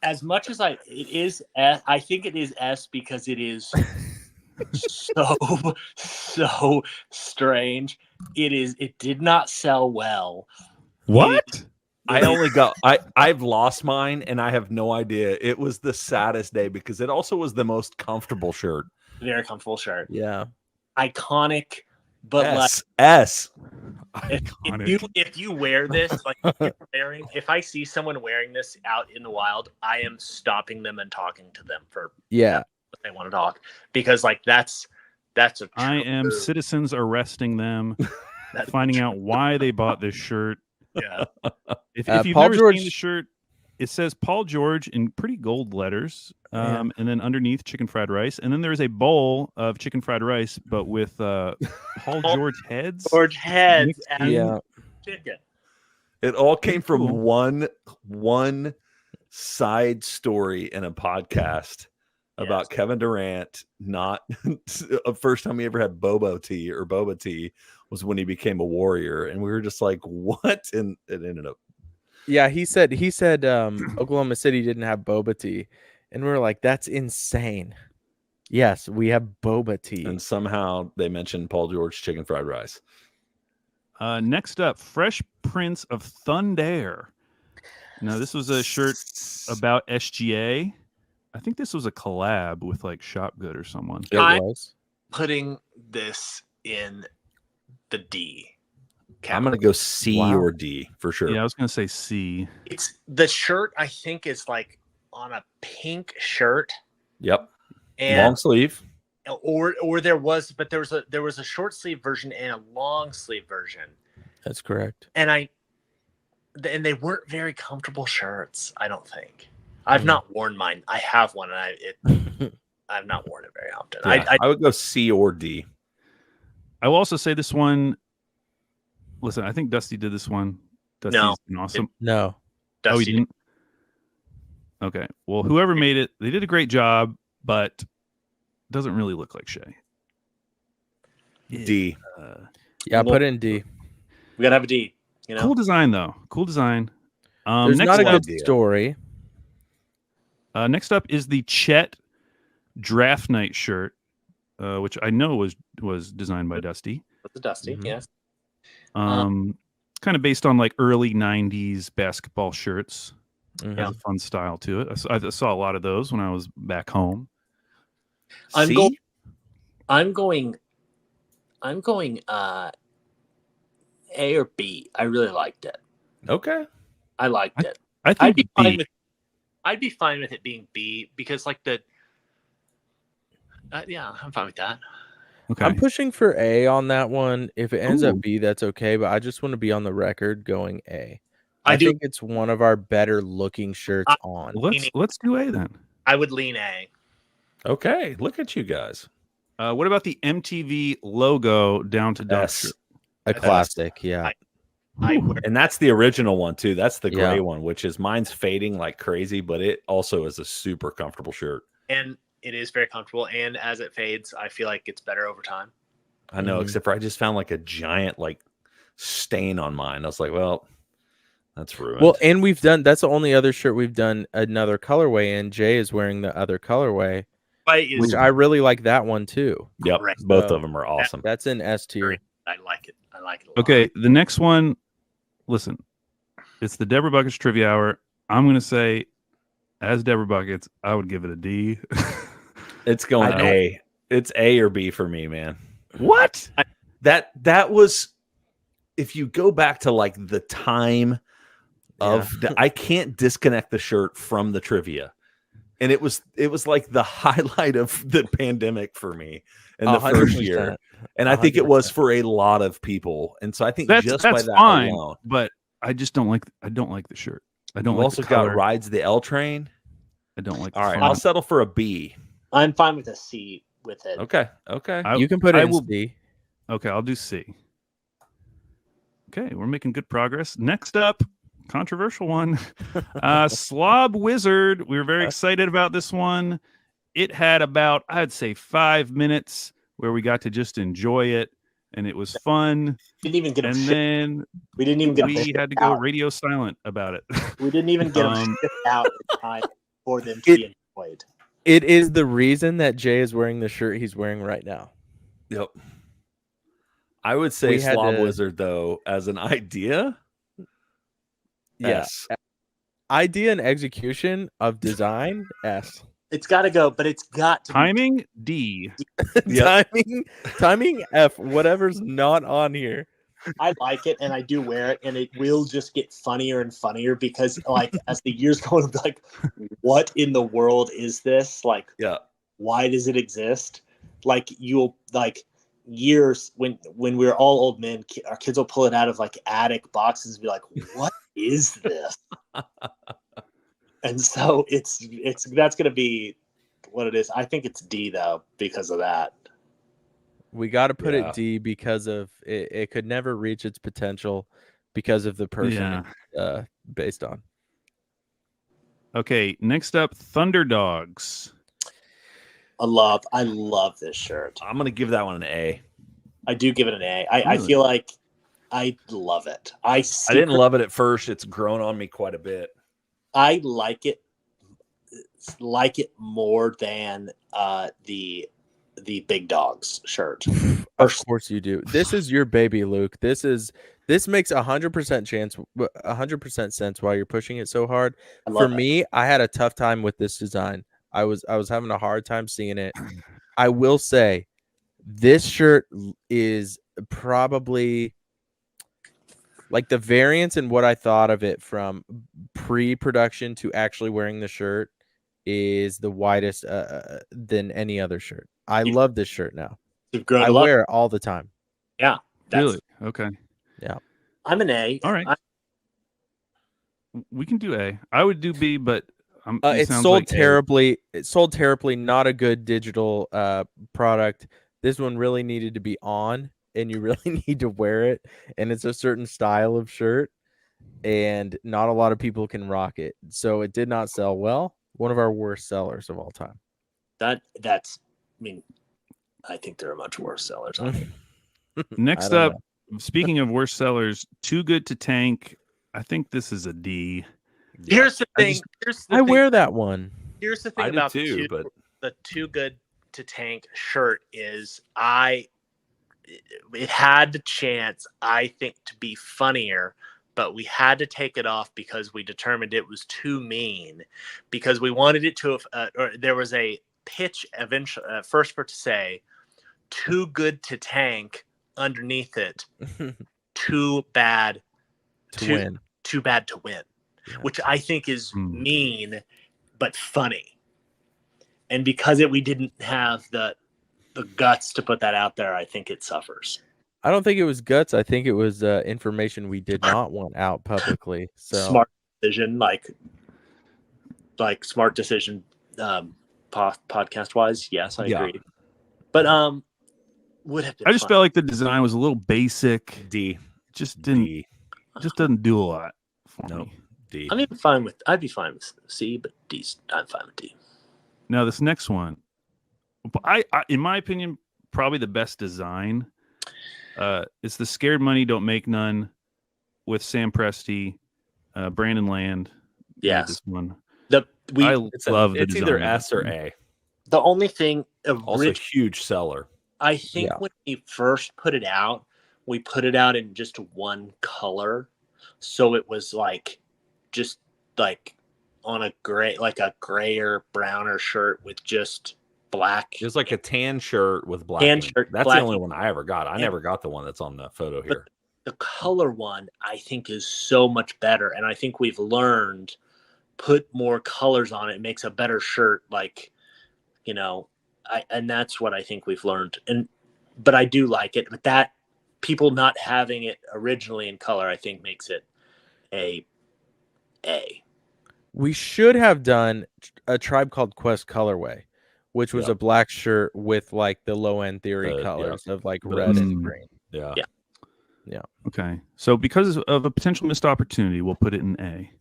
as much as it is S, I think it is S because it is so strange. It did not sell well. What? I've lost mine and I have no idea. It was the saddest day because it also was the most comfortable shirt. Very comfortable shirt. Yeah. Iconic, but S. If you wear this, like if I see someone wearing this out in the wild, I am stopping them and talking to them for what they want to talk, because like that's a I am citizens arresting them, finding out why they bought this shirt. Yeah. If you've never seen the shirt, it says Paul George in pretty gold letters, and then underneath chicken fried rice, and then there's a bowl of chicken fried rice, but with Paul George heads. George heads. Yeah. Chicken. It all came from one side story in a podcast about Kevin Durant. Not the first time he ever had boba tea was when he became a Warrior, and we were just like, "What?" And it ended up. Yeah, he said Oklahoma City didn't have boba tea, and we were like, "That's insane." Yes, we have boba tea, and somehow they mentioned Paul George chicken fried rice. Next up, Fresh Prince of Thunder. Now, this was a shirt about SGA. I think this was a collab with like Shopgood or someone. It was. Putting this in the D. I'm going to go C or D for sure. Yeah, I was going to say C. It's the shirt, I think, is like on a pink shirt. Yep. And long sleeve. Or there was a short sleeve version and a long sleeve version. That's correct. And they weren't very comfortable shirts, I don't think. I've not worn mine. I have one, and I've not worn it very often. Yeah, I would go C or D. I will also say this one. Listen, I think Dusty did this one. Dusty's been awesome. No. Oh, he didn't? Okay. Well, whoever made it, they did a great job, but it doesn't really look like Shea. D. Yeah, put it in D. We got to have a D. You know? Cool design, though. Cool design. There's not a good story. Next up is the Chet Draft Night shirt, which I know was designed by Dusty. That's a Dusty, yes. Kind of based on like early 90s basketball shirts. Mm-hmm. Has a fun style to it. I saw a lot of those when I was back home. I'm going A or B. I really liked it. Okay. I liked it. I think I'd be fine with it being B because like I'm fine with that. Okay. I'm pushing for A on that one. If it ends up B, that's okay. But I just want to be on the record going A. I think it's one of our better looking shirts on. Let's do A then. I would lean A. Okay, look at you guys. What about the MTV logo down to dust? A classic, yeah. And that's the original one too. That's the gray one, which is mine's fading like crazy, but it also is a super comfortable shirt. And it is very comfortable. And as it fades, I feel like it's better over time. I know, except for I just found like a giant like stain on mine. I was like, well, That's ruined. Well, and that's the only other shirt we've done another colorway in. Jay is wearing the other colorway, which I really like that one too. Yep, Right. both of them are awesome. That's in S tier. I like it. I like it a lot. Okay, the next one. Listen, it's the Deborah Buckets Trivia Hour. I'm gonna say, as Deborah Buckets, I would give it a D. It's going A. It's A or B for me, man. What? That was, if you go back to like the time of I can't disconnect the shirt from the trivia. And it was like the highlight of the pandemic for me in the 100%. first year. And I think it was for a lot of people. And so I think That's by that fine, alone. but I just don't like the shirt. I don't You like also the color. got Rides the L Train. I don't like All right, font. I'll settle for a B. I'm fine with a C with it. Okay. You can put it I in will- C. Okay, I'll do C. Okay, we're making good progress. Next up, controversial one. Slob Wizard. We were very excited about this one. It had about, I'd say, 5 minutes where we got to just enjoy it, and it was fun. Didn't even get And them then we didn't even get we had to go radio silent about it. We didn't even get them shipped out in time for them to be enjoyed. It is the reason that Jay is wearing the shirt he's wearing right now. Yep. I would say We had Slob to- Wizard, though, as an idea. Yes. Idea and execution of design, S. It's got to go, but it's got to be Timing, D. Yep. timing, F. Whatever's not on here. I like it and I do wear it, and it will just get funnier and funnier because, like, as the years go on, like, what in the world is this? Like, Yeah. why does it exist? Like, you'll like years when we're all old men, our kids will pull it out of like attic boxes and be like, "What is this?" And so it's that's gonna be what it is. I think it's D though because of that. We got to put Yeah. it D because of it. It could never reach its potential because of the person it's, based on. Okay, next up, Thunderdogs. I love this shirt. I'm going to give that one an A. I do give it an A. I feel like I love it. I didn't love it at first. It's grown on me quite a bit. I like it more than the Big Dogs shirt. Of course you do. This is your baby, Luke. This makes 100% sense why you're pushing it so hard. For me, I had a tough time with this design. I was having a hard time seeing it. I will say this shirt is probably like the variance in what I thought of it from pre-production to actually wearing the shirt is the widest than any other shirt. I love this shirt now. I wear it all the time. Yeah. Really? Okay. Yeah. I'm an A. All right. We can do A. I would do B, but it sold terribly. It sold terribly. Not a good digital product. This one really needed to be on, and you really need to wear it. And it's a certain style of shirt, and not a lot of people can rock it. So it did not sell well. One of our worst sellers of all time. That's. I mean, I think there are much worse sellers. Next up, speaking of worst sellers, Too Good to Tank. I think this is a D. Here's the thing. I wear that one. Here's the thing I about do too, but the Too Good to Tank shirt is it had the chance, I think, to be funnier, but we had to take it off because we determined it was too mean, because we wanted it to or there was a pitch eventually first for it to say "Too good to tank" underneath it. Too bad to win. Too bad to win, yeah. Which I think is mean but funny. And because we didn't have the guts to put that out there, I think it suffers. I don't think it was guts. I think it was information we did not want out publicly. So smart decision, like smart decision, podcast wise. Yes, I agree. But would have been. I just felt like the design was a little basic. D. Just didn't. Just doesn't do a lot for me. D. I'd be fine with C, but D's. I'm fine with D. Now this next one, I in my opinion, probably the best design. It's the Scared Money Don't Make None with Sam Presti. Brandon Land. made Yes. this one. It's love the it's either design of S or it. A. The only thing Also, huge seller. I think Yeah. when we first put it out, we put it out in just one color. So it was like just like on a gray, like a grayer, browner shirt with just black. It was like a tan shirt with black. Tan ink. shirt, That's black the only ink. one I ever got. I And- never got the one that's on the photo here. The color one, I think, is so much better. And I think we've learned put more colors on it. It makes a better shirt. Like, and that's what I think we've learned. But I do like it. But that people not having it originally in color, I think makes it a. We should have done a Tribe Called Quest colorway, which was Yeah. a black shirt with like the low end theory Yeah. colors of like The- red and green. Yeah. Yeah. Okay, so because of a potential missed opportunity, we'll put it in A.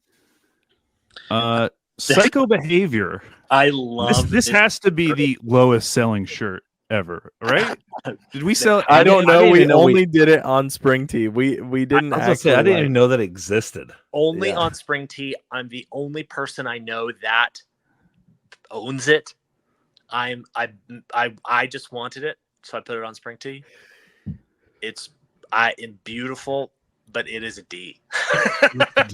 Psycho Behavior. I love This has to be the lowest selling shirt ever, right? Did we sell? I don't know. didn't We even know only did it on Spring Tee. We didn't. I was gonna say, I didn't even know that existed. only Yeah. on Spring Tee. I'm the only person I know that owns it. I just wanted it, so I put it on Spring Tee. It's beautiful, but it is a D. But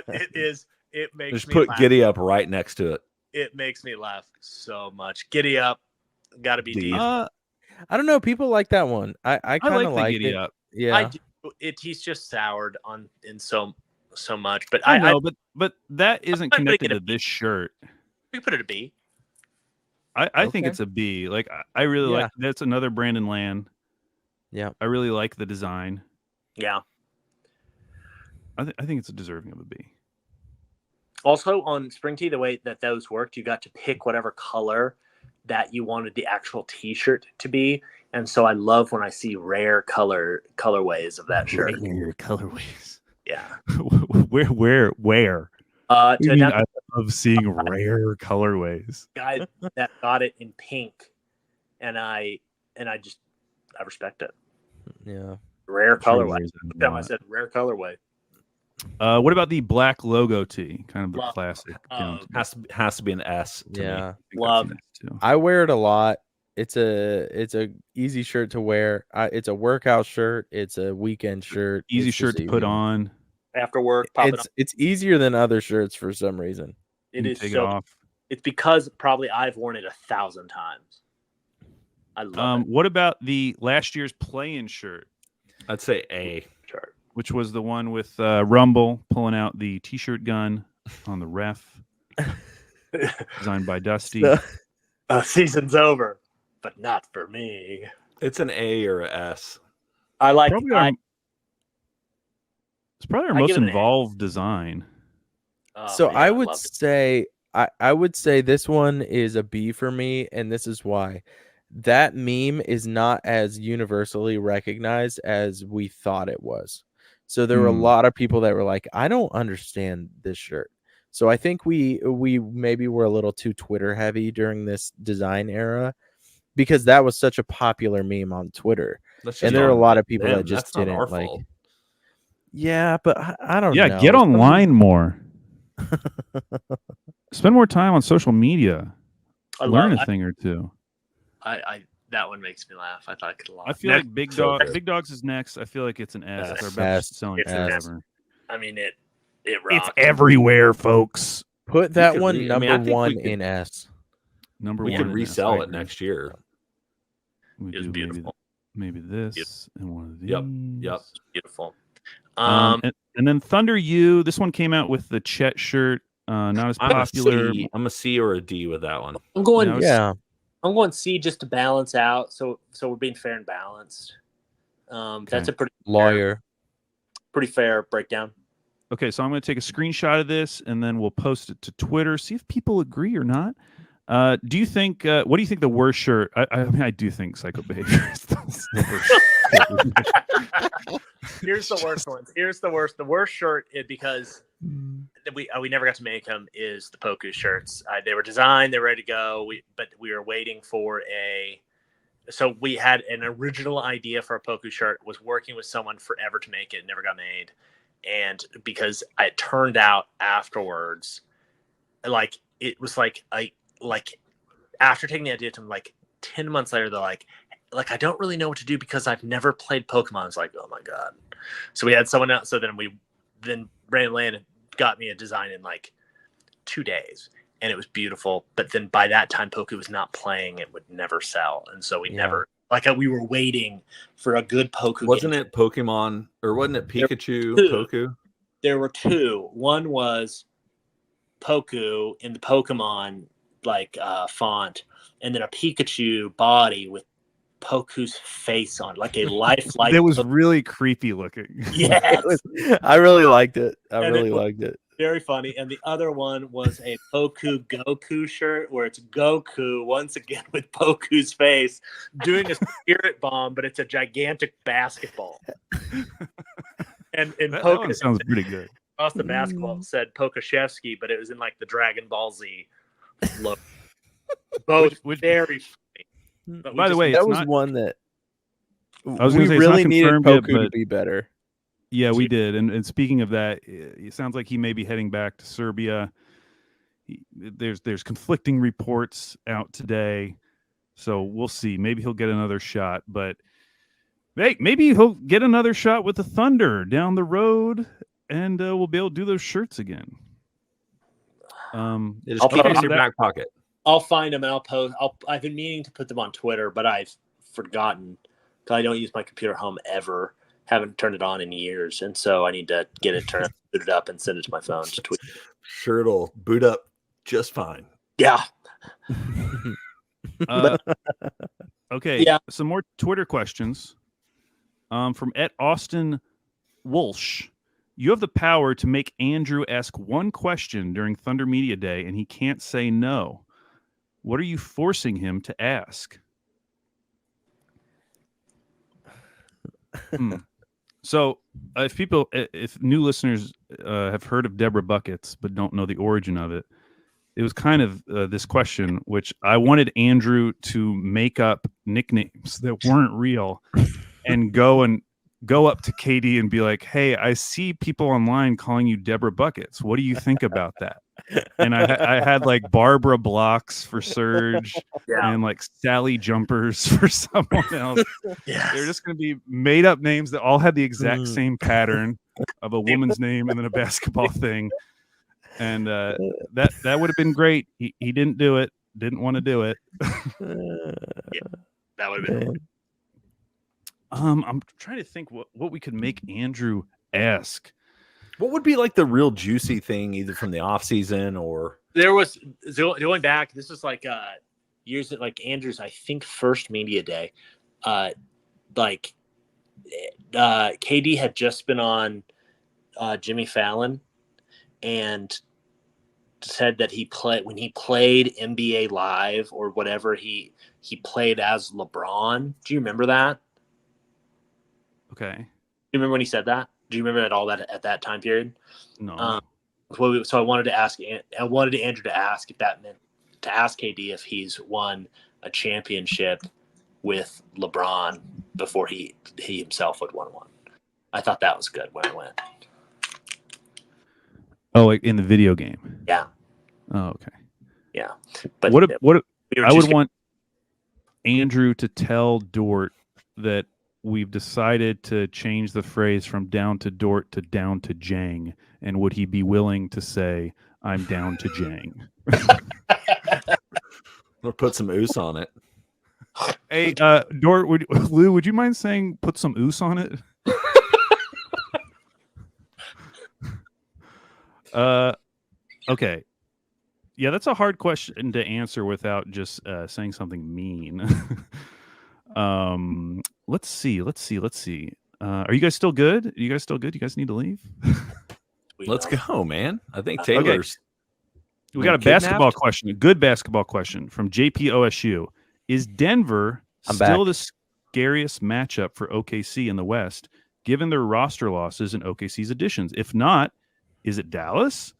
it is. It makes Just me put laugh. Giddy Up right next to it. It makes me laugh so much. Giddy Up, got to be D. I don't know. People like that one. I I kind like of the like Giddy it. Up. Yeah. I do. He's just soured in so much, but I know, but that isn't I'm gonna connected get to this shirt. we put it a B. I think Okay. it's a B. Like I really Yeah. like. That's another Brandon Land. Yeah. I really like the design. Yeah. I think it's deserving of a B. Also on Spring Tee, the way that those worked, you got to pick whatever color that you wanted the actual T-shirt to be, and so I love when I see rare colorways of that shirt. Rare colorways. Yeah. Where? To You mean another I love seeing rare colorways. guy that got it in pink, and I respect it. Yeah. Rare colorway. Wears it a Every time I lot. said rare colorway. What about the black logo tee? Kind of the Love- classic. Has to be an S. To me. Yeah. Love it too. I wear it a lot. It's a easy shirt to wear. It's a workout shirt. It's a weekend shirt. Easy It's shirt just to put easy. on. After work, pop it up. It's easier than other shirts for some reason. It You is take it so. off. It's because probably I've worn it 1,000 times. I love it. What about the last year's play-in shirt, I'd say A. Chart. which was the one with Rumble pulling out the T-shirt gun on the ref, designed by Dusty. So- Season's over, but not for me. It's an A or a S. I like. It's probably our I most give it an A. involved design. So man, I would love it. say I would say this one is a B for me, and this is why. That meme is not as universally recognized as we thought it was. So there were a Hmm. lot of people that were like, I don't understand this shirt. So I think we maybe were a little too Twitter heavy during this design era because that was such a popular meme on Twitter. That's And just there are a on lot of people them. that just That's not didn't our like. fault. Yeah, but I don't Yeah, know. get online more. Spend more time on social media. I Learn love. a thing or two. I that one makes me laugh. I thought it a lot. I feel Next- like Big so Dog. good. Big Dogs is next. I feel like it's an S. It's our S. best selling It's shirt an S. ever. I mean it rocks. It's everywhere, folks. Put that could one I number think we one could- in S. Number We one. could in S, resell I it agree. next year. We It was do beautiful. maybe this and one of these. Yep. Beautiful. And then Thunder U. This one came out with the Chet shirt. Not as I'm a popular. C. I'm a C or a D with that one. I'm going. No, Yeah. I'm going C just to balance out. So we're being fair and balanced. That's a Lawyer. pretty fair breakdown. Okay, so I'm going to take a screenshot of this and then we'll post it to Twitter. See if people agree or not. Do you think? What do you think the worst shirt? I mean, I do think Psycho Behavior is the worst. Here's the worst ones. Here's the worst. The worst shirt is because we never got to make them. Is the Poku shirts? They were designed. They're ready to go. But we were waiting for a. So we had an original idea for a Poku shirt. Was working with someone forever to make it. Never got made. and because it turned out afterwards, like it was like after taking the idea to like 10 months later, they're like I don't really know what to do because I've never played Pokemon. I was like, oh my god. So we had someone else. So then Brandon Land got me a design in like 2 days, and it was beautiful. But then by that time, Poku was not playing; it would never sell, and so we never we were waiting for a good Poku. Wasn't it Pokemon or wasn't it Pikachu? Poku? There were two. One was Poku in the Pokemon font, and then a Pikachu body with Poku's face on, like a lifelike. It was really creepy looking. Yeah, I really liked it. I really liked it. Very funny. And the other one was a Poku Goku shirt where it's Goku once again with Poku's face doing a spirit bomb, but it's a gigantic basketball. And Poku sounds pretty good. Across the basketball said Pokashevsky, but it was in like the Dragon Ball Z look. Both very funny. By the way, that was one that I was we say, really needed Poku yet, to be better. Yeah, we did. And speaking of that, it sounds like he may be heading back to Serbia. There's conflicting reports out today, so we'll see. Maybe he'll get another shot, but hey, maybe he'll get another shot with the Thunder down the road, and we'll be able to do those shirts again. Just keep it in your back pocket. I'll find them and I'll post. I've been meaning to put them on Twitter, but I've forgotten because I don't use my computer at home ever. Haven't turned it on in years, and so I need to get it turned, boot it up, and send it to my phone to tweet. Sure, it'll boot up just fine. Yeah. Okay. Yeah. Some more Twitter questions. From @Austin Walsh. You have the power to make Andrew ask one question during Thunder Media Day, and he can't say no. What are you forcing him to ask? So, if new listeners have heard of Deborah Buckets but don't know the origin of it, it was kind of this question, which I wanted Andrew to make up nicknames that weren't real, and go up to KD and be like, "Hey, I see people online calling you Deborah Buckets. What do you think about that?" And I had like Barbara Blocks for Serge, and like Sally Jumpers for someone else. Yes. They're just going to be made up names that all had the exact same pattern of a woman's name and then a basketball thing. And that would have been great. He didn't do it. Didn't want to do it. That would have been. I'm trying to think what we could make Andrew ask. What would be like the real juicy thing, either from the off season or There was going back. This was like years at like Andrew's, I think, first media day. KD had just been on Jimmy Fallon and said that when he played NBA Live or whatever, he played as LeBron. Do you remember that? Okay. Do you remember when he said that? Do you remember at that time period? No. So I wanted Andrew to ask if that meant to ask KD if he's won a championship with LeBron before he himself would won one. I thought that was good when it went. Oh, like in the video game. Yeah. Oh, okay. Yeah. But I would want Andrew to tell Dort that we've decided to change the phrase from down to Dort to down to Jang, and would he be willing to say, "I'm down to Jang"? or put some oos on it? Hey, Dort, Lou, would you mind saying "put some oos on it"? Okay. Yeah, that's a hard question to answer without just saying something mean. Let's see. Are you guys still good? You guys need to leave? Let's go, man. I think Taylor's. Okay. We got a basketball question, a good basketball question from JPOSU. Is Denver still the scariest matchup for OKC in the West, given their roster losses and OKC's additions? If not, is it Dallas?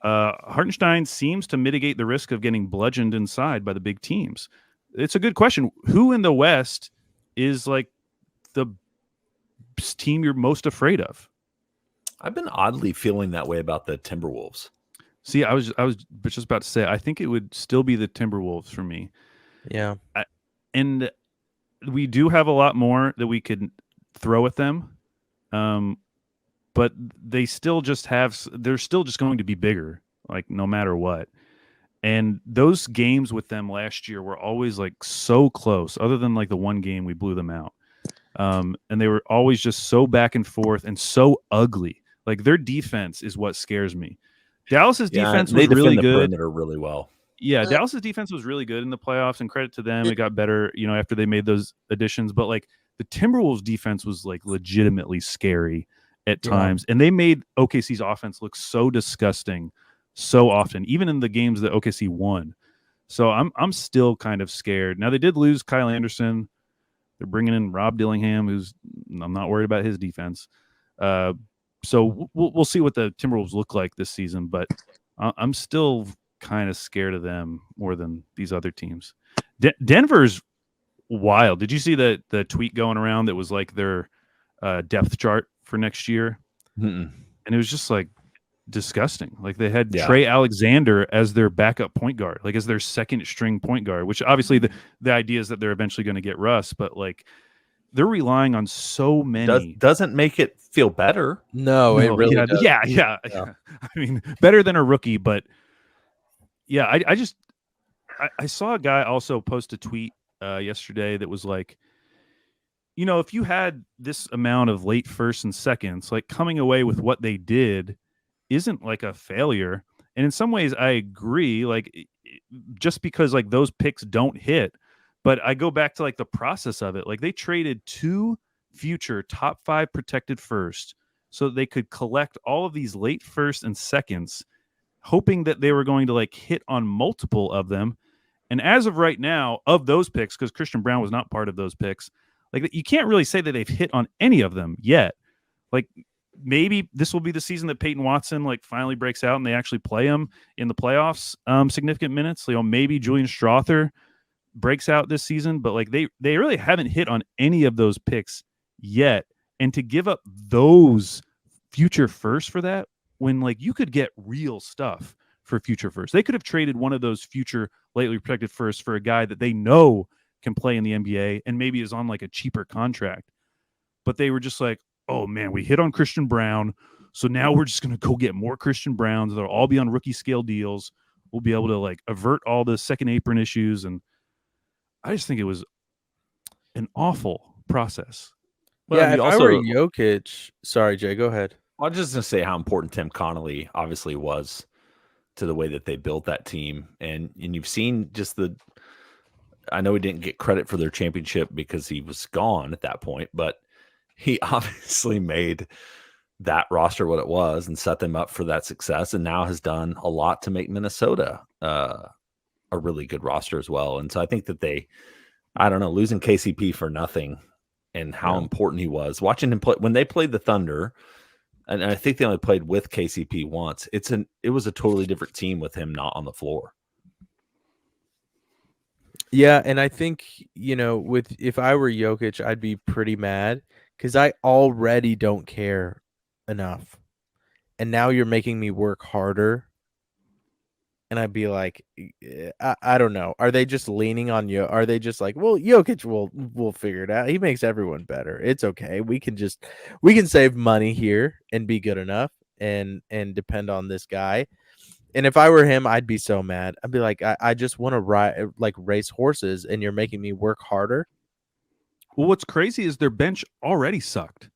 Hartenstein seems to mitigate the risk of getting bludgeoned inside by the big teams. It's a good question. Who in the West is like the team you're most afraid of? I've been oddly feeling that way about the Timberwolves. See, I was just about to say, I think it would still be the Timberwolves for me. Yeah. And we do have a lot more that we could throw at them. But they still just they're still just going to be bigger, like no matter what. And those games with them last year were always like so close, other than like the one game we blew them out. And they were always just so back and forth and so ugly. Like their defense is what scares me. Dallas's defense was really good. Perimeter really well. Yeah, Dallas's defense was really good in the playoffs, and credit to them. It got better, after they made those additions. But like the Timberwolves defense was like legitimately scary at times, and they made OKC's offense look so disgusting so often, even in the games that OKC won. So I'm still kind of scared. Now they did lose Kyle Anderson. They're bringing in Rob Dillingham, who's I'm not worried about his defense. So we'll see what the Timberwolves look like this season, but I'm still kind of scared of them more than these other teams. Denver's wild. Did you see the tweet going around that was like their depth chart for next year? Mm-mm. And it was just like disgusting. Like they had Trey Alexander as their backup point guard, like as their second string point guard, which obviously the idea is that they're eventually going to get Russ, but like they're relying on so many. Doesn't make it feel better. No, it really does. Yeah. I mean, better than a rookie, but yeah, I saw a guy also post a tweet yesterday that was like, if you had this amount of late firsts and seconds, like coming away with what they did isn't like a failure. And in some ways I agree, like just because like those picks don't hit, but I go back to like the process of it. Like they traded 2 future top 5 protected first so that they could collect all of these late first and seconds, hoping that they were going to like hit on multiple of them. And as of right now, of those picks, because Christian Brown was not part of those picks, like you can't really say that they've hit on any of them yet. Like maybe this will be the season that Peyton Watson like finally breaks out and they actually play him in the playoffs, significant minutes. Maybe Julian Strawther breaks out this season, but like they really haven't hit on any of those picks yet. And to give up those future firsts for that, when like you could get real stuff for future first, they could have traded one of those future lately protected firsts for a guy that they know can play in the NBA and maybe is on like a cheaper contract. But they were just like, oh man, we hit on Christian Brown, so now we're just going to go get more Christian Browns. They'll all be on rookie scale deals. We'll be able to like avert all the second apron issues. And I just think it was an awful process. Well, yeah, if I were Jokic, sorry, Jay, go ahead. I was just going to say how important Tim Connolly obviously was to the way that they built that team. And you've seen just I know he didn't get credit for their championship because he was gone at that point, but he obviously made that roster what it was and set them up for that success, and now has done a lot to make Minnesota a really good roster as well. And so I think that losing KCP for nothing and how important he was. Watching him play when they played the Thunder, and I think they only played with KCP once. It was a totally different team with him not on the floor. Yeah, and I think, if I were Jokic, I'd be pretty mad because I already don't care enough. And now you're making me work harder. And I'd be like, I don't know. Are they just leaning on you? Are they just like, well, Jokic will figure it out. He makes everyone better. It's okay. We can save money here and be good enough and depend on this guy. And if I were him, I'd be so mad. I'd be like, I just want to race horses, and you're making me work harder. Well, what's crazy is their bench already sucked.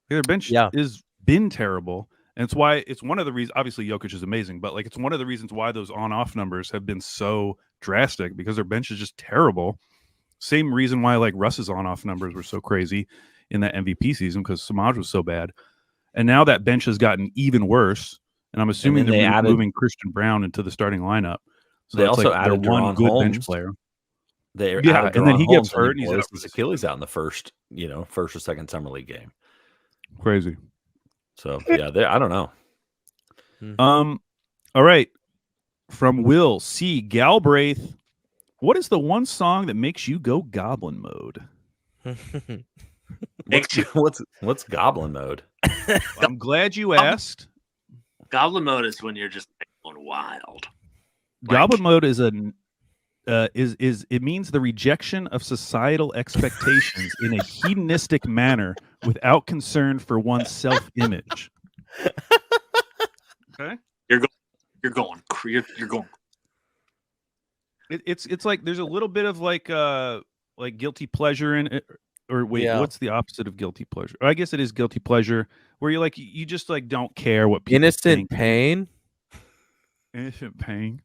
Their bench has been terrible. And it's one of the reasons, obviously Jokic is amazing, but like it's one of the reasons why those on-off numbers have been so drastic, because their bench is just terrible. Same reason why like Russ's on-off numbers were so crazy in that MVP season, because Samaj was so bad. And now that bench has gotten even worse. And I'm assuming they're moving Christian Brown into the starting lineup. So they also added one good bench player. And then he gets hurt and he's out with Achilles out in the first or second summer league game. Crazy. So yeah, I don't know. All right. From Will C. Galbraith, what is the one song that makes you go goblin mode? What's goblin mode? I'm glad you asked. Goblin mode is when you're just going wild. Goblin mode is it means the rejection of societal expectations in a hedonistic manner without concern for one's self-image. Okay, you're going. It's like there's a little bit of like guilty pleasure in it. Or wait, what's the opposite of guilty pleasure? I guess it is guilty pleasure, where you're like you just like don't care what people innocent think. pain. Innocent pain.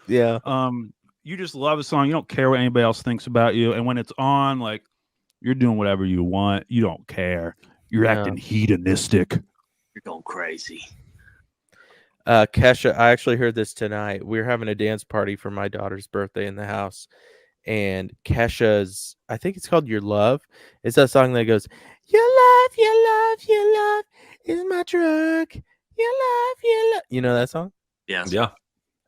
Yeah. You just love a song. You don't care what anybody else thinks about you, and when it's on, like you're doing whatever you want. You don't care. You're acting hedonistic. You're going crazy. Kesha, I actually heard this tonight. We were having a dance party for my daughter's birthday in the house. And Kesha's, I think it's called Your Love. It's that song that goes, Your love, your love, your love is my drug. Your love, your love. You know that song? Yes. Yeah.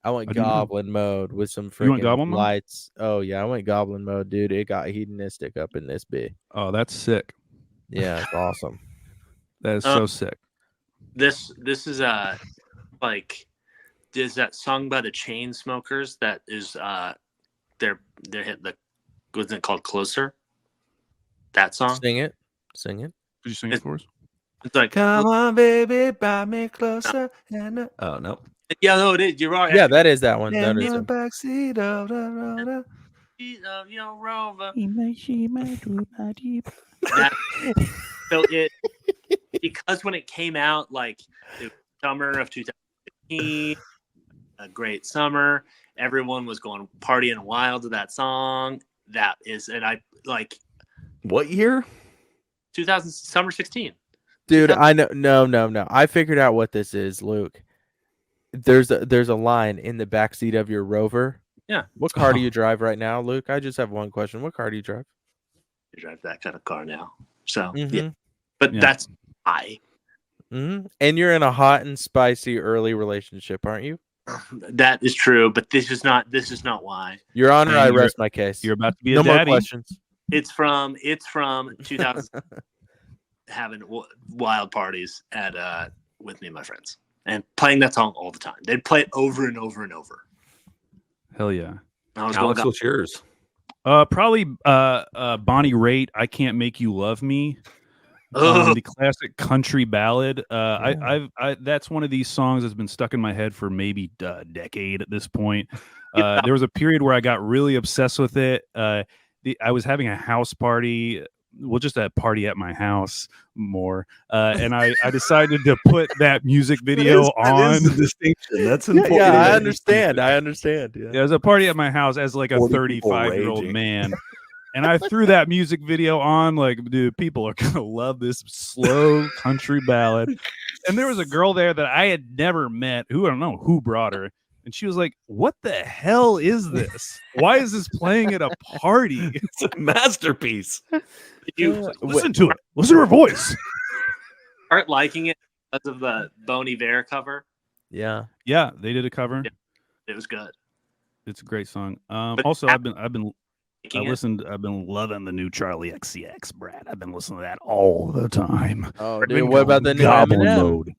I went goblin mode with some You went freaking goblin mode? lights. Oh, yeah. I went goblin mode, dude. It got hedonistic up in this bit. Oh, that's sick. Yeah, it's awesome. That is so sick. This is like is that song by the Chainsmokers that is they're hit the what's it called, Closer? That song? Sing it. Could you sing it for us? It's like Come on, baby, buy me closer. And oh no. yeah, no, it is. You're right. Yeah, that is that one. That In is the it. backseat of the Rover. Of your Rover. So it because when it came out, like the summer of 2015, a great summer. Everyone was going partying wild to that song. That is, and I like What year? 2000 summer 16. Dude, I know. No. I figured out what this is, Luke. There's a line in the backseat of your Rover. Yeah. What car do you drive right now, Luke? I just have one question. What car do you drive? I drive that kind of car now. So Mhm. yeah, but that's I. Mm-hmm. And you're in a hot and spicy early relationship, aren't you? That is true, but this is not why. Your Honor, And I you're- rest my case. You're about to be a no more daddy. questions. It's from 2000 having wild parties at with me and my friends and playing that song all the time. They'd play it over and over and over. Hell yeah. I was Alex, going what's yours? Probably Bonnie Raitt, I Can't Make You Love Me. The classic country ballad. That's one of these songs that's been stuck in my head for maybe a decade at this point. There was a period where I got really obsessed with it. I was having a house party, just a party at my house more, and I decided to put that music video on. That is the distinction. That's important. Yeah, I understand. I understand. Yeah. It was a party at my house as like a 40 people 35-year-old raging. man. And I threw that music video on, like, dude, people are going to love this slow country ballad. And there was a girl there that I had never met, who I don't know who brought her. And she was like, what the hell is this? Why is this playing at a party? It's a masterpiece. Did you Listen to it. Listen to her voice. start liking it because of the Bon Iver cover? Yeah. Yeah, they did a cover. Yeah. It was good. It's a great song. But Also, I've been Liking it? I've been loving the new Charlie XCX, Brad. I've been listening to that all the time. Oh, I've dude, been what about the new Goblin Eminem? mode.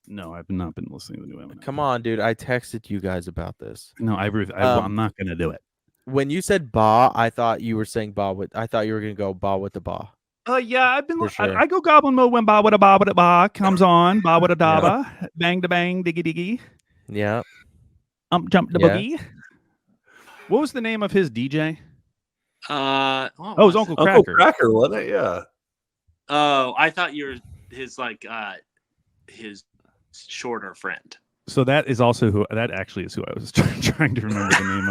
No, I've not been listening to the new Eminem. Come on, dude. I texted you guys about this. No, I'm not gonna do it. When you said ba, I thought you were saying ba with. I thought you were gonna go ba with the ba. Yeah, I've been. For sure. I go Goblin mode when ba with a ba comes on, ba with a da ba, bang da bang, diggy diggy, Yeah. jump the Yeah. boogie. What was the name of his DJ? What Oh, it was was Uncle it? Cracker. Uncle Cracker, wasn't it? Yeah. Oh, I thought you were his his shorter friend. So that is also who. That actually is who I was trying to remember the name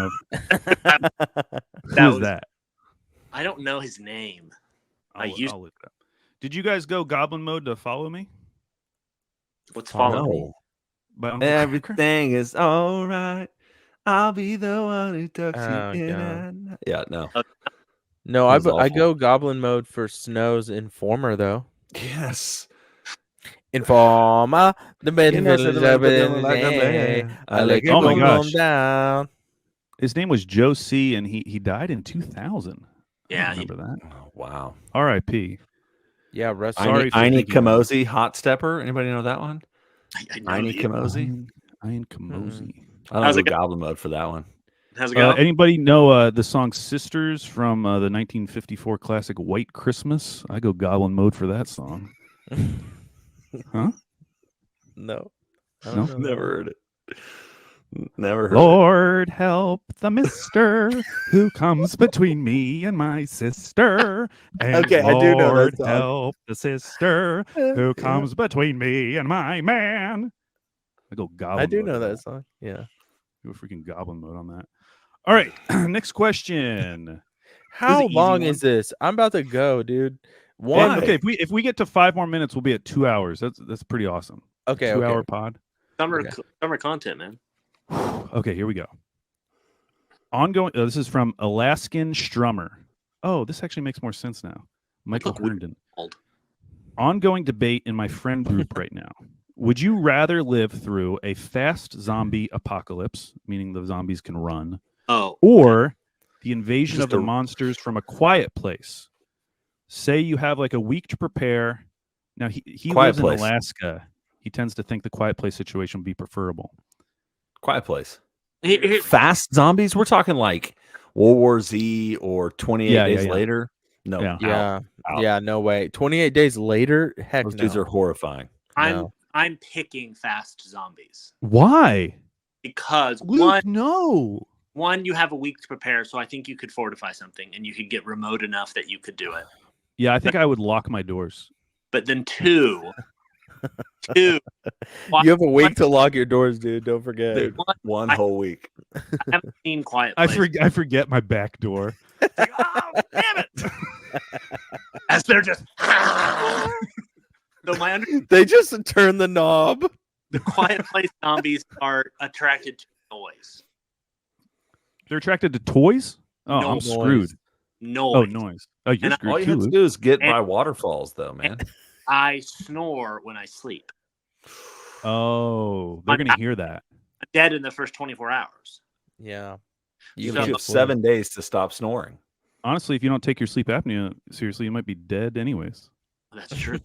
of. Who is that? I don't know his name. I'll look it up. Did you guys go Goblin mode to follow me? What's Follow following? me. By Uncle Cracker? Everything is all right. I'll be the one who tucks Oh, you in. God. Yeah, no. No, That was I awful. go Goblin mode for Snow's Informer though. Yes. Informer, the bed You know, fiddles something up in like the a day. man. I like it Oh my boom, gosh. boom down. His name was Joe C, and he died in 2000. Yeah, I remember that. Oh, wow. R.I.P. Yeah, Russ. Sorry for Ini thinking about it. Kamosi, Hot Stepper. Anybody know that one? I know Ini these. Kamosi. Ian Kamosi. I How's don't it go go? goblin mode for that one. How's it go? Anybody know the song "Sisters" from the 1954 classic "White Christmas"? I go goblin mode for that song. Huh? No. I No? don't know. Never heard it. Never heard Lord help the mister who comes between me and my sister. And Okay, I do know that Lord song. help the sister who comes between me and my man. I go goblin I do mode know for that song. Yeah. Go freaking goblin mode on that. All right, next question. How easy long one. is this? I'm about to go, dude. Why? One. Okay, if we get to 5 more minutes, we'll be at 2 hours. That's pretty awesome. Okay. 2 hour Okay. pod. Summer content, man. Okay, here we go. Ongoing. This is from Alaskan Strummer. Oh, this actually makes more sense now. Michael Michael Herndon. Old. Ongoing debate in my friend group right now. Would you rather live through a fast zombie apocalypse, meaning the zombies can run, Oh, or the invasion Just of the a- monsters from a quiet place? Say you have like a week to prepare. Now he Quiet lives Place. in Alaska. He tends to think the quiet place situation would be preferable. Quiet Place. here, Fast zombies. We're talking like World War Z or 28 Yeah, Days yeah. Later. No, Yeah. out. Yeah. Out. Yeah. No way. 28 days later. Heck Those no. dudes are horrifying. No. I'm picking fast zombies Why? because Luke, no. one, you have a week to prepare, so I think you could fortify something and you could get remote enough that you could do it. Yeah, I think I would lock my doors. But then two, You have a week to lock your doors, dude. Don't forget. Dude, one I- whole week. I haven't seen Quiet I Place. I forget my back door. It's like, oh, damn it! As they're just. So They just turn the knob. the Quiet Place zombies are attracted to noise. They're attracted to toys? Oh, No I'm noise. screwed. Noise. Oh, noise. Oh, you're And screwed All you too, have to Luke. do is get And- by waterfalls, though, man. I snore when I sleep. Oh, they're going to hear that. I'm dead in the first 24 hours. Yeah. You So- have 7 days to stop snoring. Honestly, if you don't take your sleep apnea seriously, you might be dead anyways. That's true.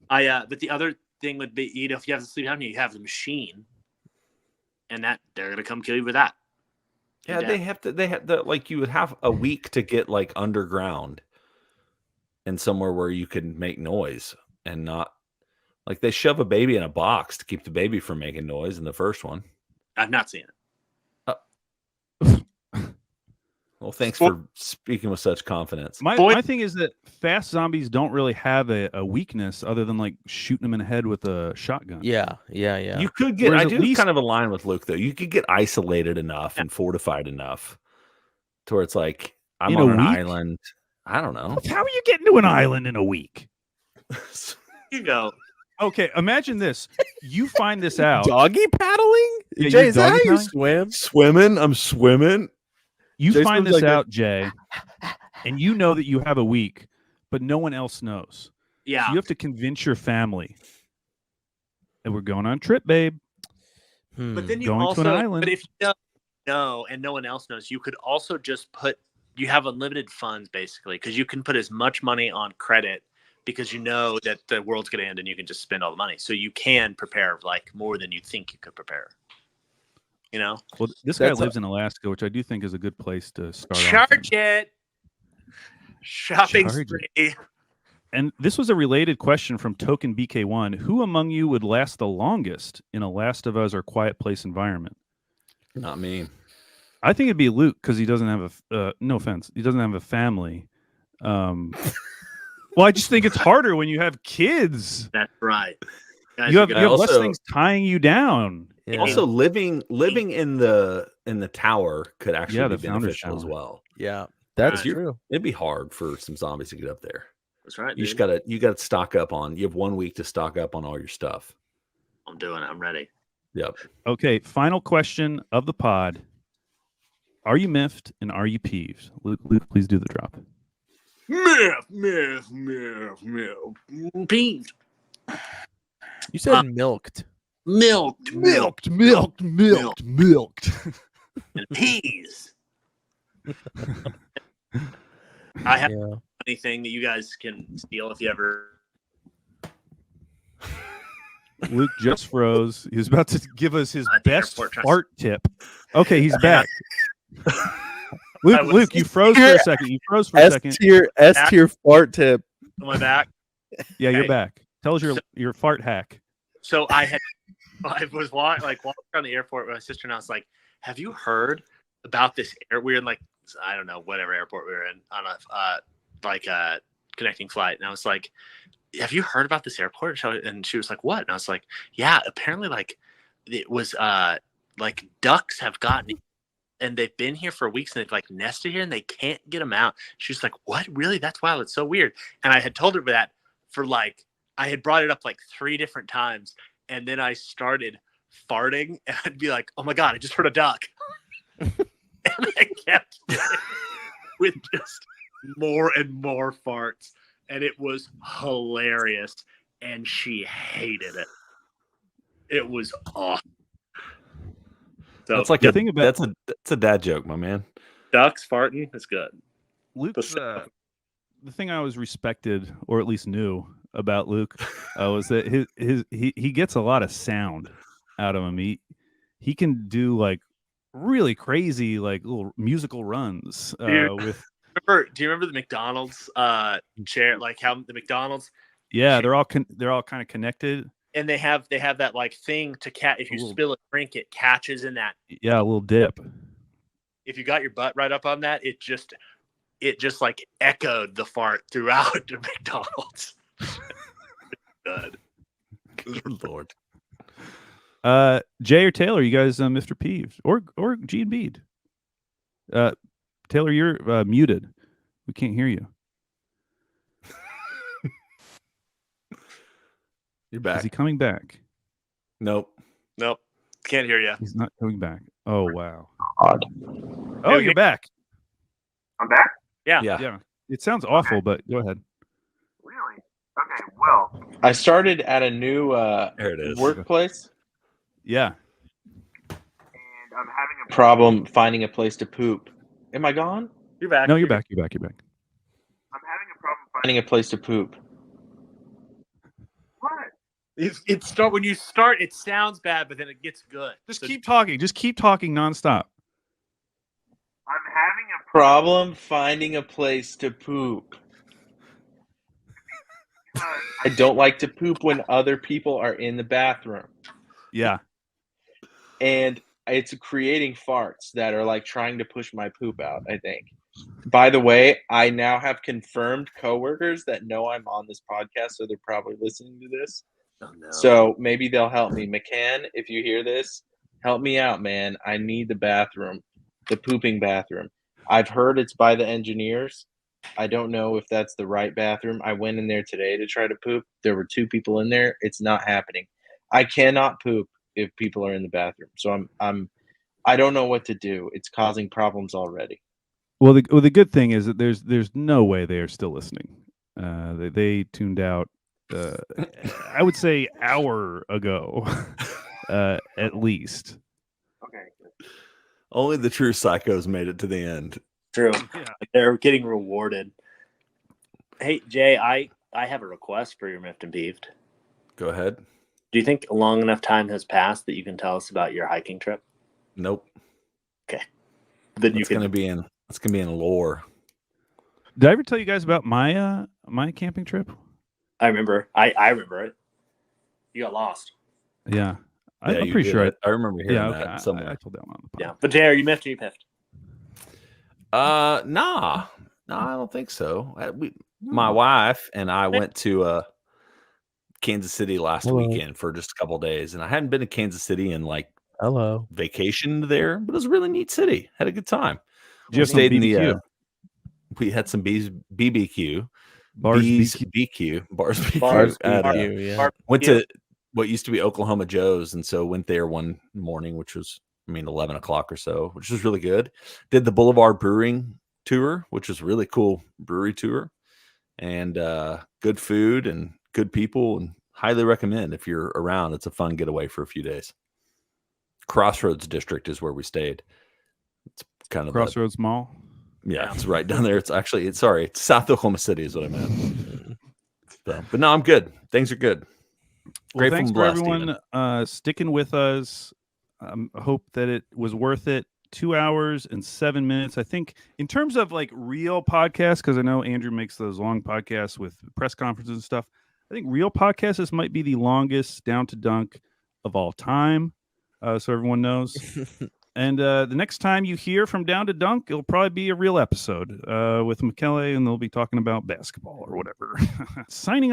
But the other thing would be, if you have the sleep apnea, you have the machine, and that they're gonna come kill you with that. Yeah, Yeah. they have the like you would have a week to get like underground and somewhere where you can make noise and not like they shove a baby in a box to keep the baby from making noise in the first one. I've not seen it. Well, thanks for speaking with such confidence. My thing is that fast zombies don't really have a weakness other than like shooting them in the head with a shotgun. Yeah. Yeah. You could get Whereas I at do least- kind of align with Luke though. You could get isolated enough and fortified enough to where it's like I'm In on a an week? island. I don't know. How are you getting to an island in a week? You go. Okay, imagine this. You find this out. Doggy paddling? Yeah, Jay, you're is that how doggy you paddling? swim? Swimming, I'm swimming. You Jay find swims this like out, Jay, and you know that you have a week, but no one else knows. Yeah. So you have to convince your family. And we're going on a trip, babe. But then you Going to also, an island. but if you don't know and no one else knows, you could also just you have unlimited funds basically, because you can put as much money on credit because you know that the world's going to end and you can just spend all the money. So you can prepare like more than you think you could prepare. You know, Well, this guy That's lives in Alaska, which I do think is a good place to start off in. charge it. Shopping Charge spree. And this was a related question from Token BK1. Who among you would last the longest in a Last of Us or Quiet Place environment? Not me. I think it'd be Luke because he doesn't have no offense, he doesn't have a family. Well, I just think it's harder when you have kids. That's right. Guys You are have gonna- less Also- things tying you down. Yeah. Also, living in the tower could actually Yeah, be the Founder's beneficial as Tower. well. Yeah. That's Right. true. It'd be hard for some zombies to get up there. That's right. You just dude. gotta stock up on. You have 1 week to stock up on all your stuff. I'm doing it. I'm ready. Yep. Okay, final question of the pod. Are you miffed and are you peeved? Luke, please do the drop. Miff. Peeved. You said milked. Milked. And peas. I have Yeah. anything that you guys can steal if you ever Luke just froze. He was about to give us his At the best airport, trust- fart tip. Okay, he's back. Luke, you froze for a second. You froze for a second. S tier fart tip. Am I back? Yeah, you're Okay. back. Tell us your fart hack. So I was walking around the airport with my sister, and I was like, "Have you heard about this air?" We were in I don't know, whatever airport we were in on a connecting flight, and I was like, "Have you heard about this airport?" And she was like, "What?" And I was like, "Yeah, apparently it was ducks have gotten." And they've been here for weeks, and they've nested here, and they can't get them out. She's like, "What? Really? That's wild. It's so weird." And I had told her that for I had brought it up 3 different times, and then I started farting, and I'd be like, "Oh my god, I just heard a duck," and I kept with just more and more farts, and it was hilarious. And she hated it. It was awesome. So That's like the thing about that's a dad joke, my man. ducks farting is good. Luke's the thing I always respected, or at least knew about Luke, was that he gets a lot of sound out of him. He can do really crazy little musical runs with. Do you remember the McDonald's chair? How the McDonald's? Yeah, they're all kind of connected. And they have that thing to catch. If you spill a drink, it catches in that. Yeah, a little dip. If you got your butt right up on that, it just echoed the fart throughout the McDonald's. Good. Good Lord. Jay or Taylor, you guys Mr. Peeved or G and Bede. Taylor, you're muted. We can't hear you. You're back. Is he coming back? Nope. Can't hear you. He's not coming back. Oh wow. Odd. Oh, you're back. I'm back. Yeah. Yeah. It sounds awful, but go ahead. Really? Okay. Well, I started at a new There it is. workplace, Yeah. and I'm having a problem finding a place to poop. Am I gone? You're back. No, you're back. You're back. I'm having a problem Finding a place to poop. What? It start when you start. It sounds bad, but then it gets good. Just keep talking. Just keep talking nonstop. I'm having a Problem finding a place to poop. I don't like to poop when other people are in the bathroom. Yeah. And it's creating farts that are trying to push my poop out, I think. By the way, I now have confirmed coworkers that know I'm on this podcast, so they're probably listening to this. Oh, no. So maybe they'll help me. McCann, if you hear this, help me out, man. I need the bathroom, the pooping bathroom. I've heard it's by the engineers. I don't know if that's the right bathroom. I went in there today to try to poop. There were 2 people in there. It's not happening. I cannot poop if people are in the bathroom. So I don't know what to do. It's causing problems already. Well, the good thing is that there's no way they are still listening. They tuned out. I would say hour ago, at least. Okay. Only the true psychos made it to the end. True. Yeah. They're getting rewarded. Hey, Jay, I have a request for your Miffed and Peeved. Go ahead. Do you think a long enough time has passed that you can tell us about your hiking trip? Nope. Okay. Then It's gonna be in lore. Did I ever tell you guys about my my camping trip? I remember. I remember it. You got lost. Yeah. I'm Yeah, you pretty did sure. it. I remember hearing Yeah. that Okay. somewhere. I told that one on the pod. Yeah. But Jay, are you miffed or you piffed? Nah, I don't think so. My wife and I went to Kansas City last weekend for just a couple of days, and I hadn't been to Kansas City in Hello. vacation there, but it was a really neat city. Had a good time. Did you have some Stayed in BBQ? we had some BBQ, Bars Bees BBQ. Bars BBQ. Bars at, BBQ, yeah. went to what used to be Oklahoma Joe's, and so went there one morning, which was 11 o'clock or so, which was really good. Did the Boulevard Brewing tour, which was really cool brewery tour, and good food and good people, and highly recommend if you're around. It's a fun getaway for a few days. Crossroads District is where we stayed. It's kind of Crossroads Mall. yeah, it's right down there. It's South Oklahoma City is what I meant. So, but no, I'm good. Things are good. Well, Grateful thanks and for blessed, everyone sticking with us. I hope that it was worth it. 2 hours and 7 minutes. I think in terms of like real podcasts, because I know Andrew makes those long podcasts with press conferences and stuff. I think real podcasts, this might be the longest Down to Dunk of all time. So everyone knows. And the next time you hear from Down to Dunk, it'll probably be a real episode with McKellar, and they'll be talking about basketball or whatever. Signing off.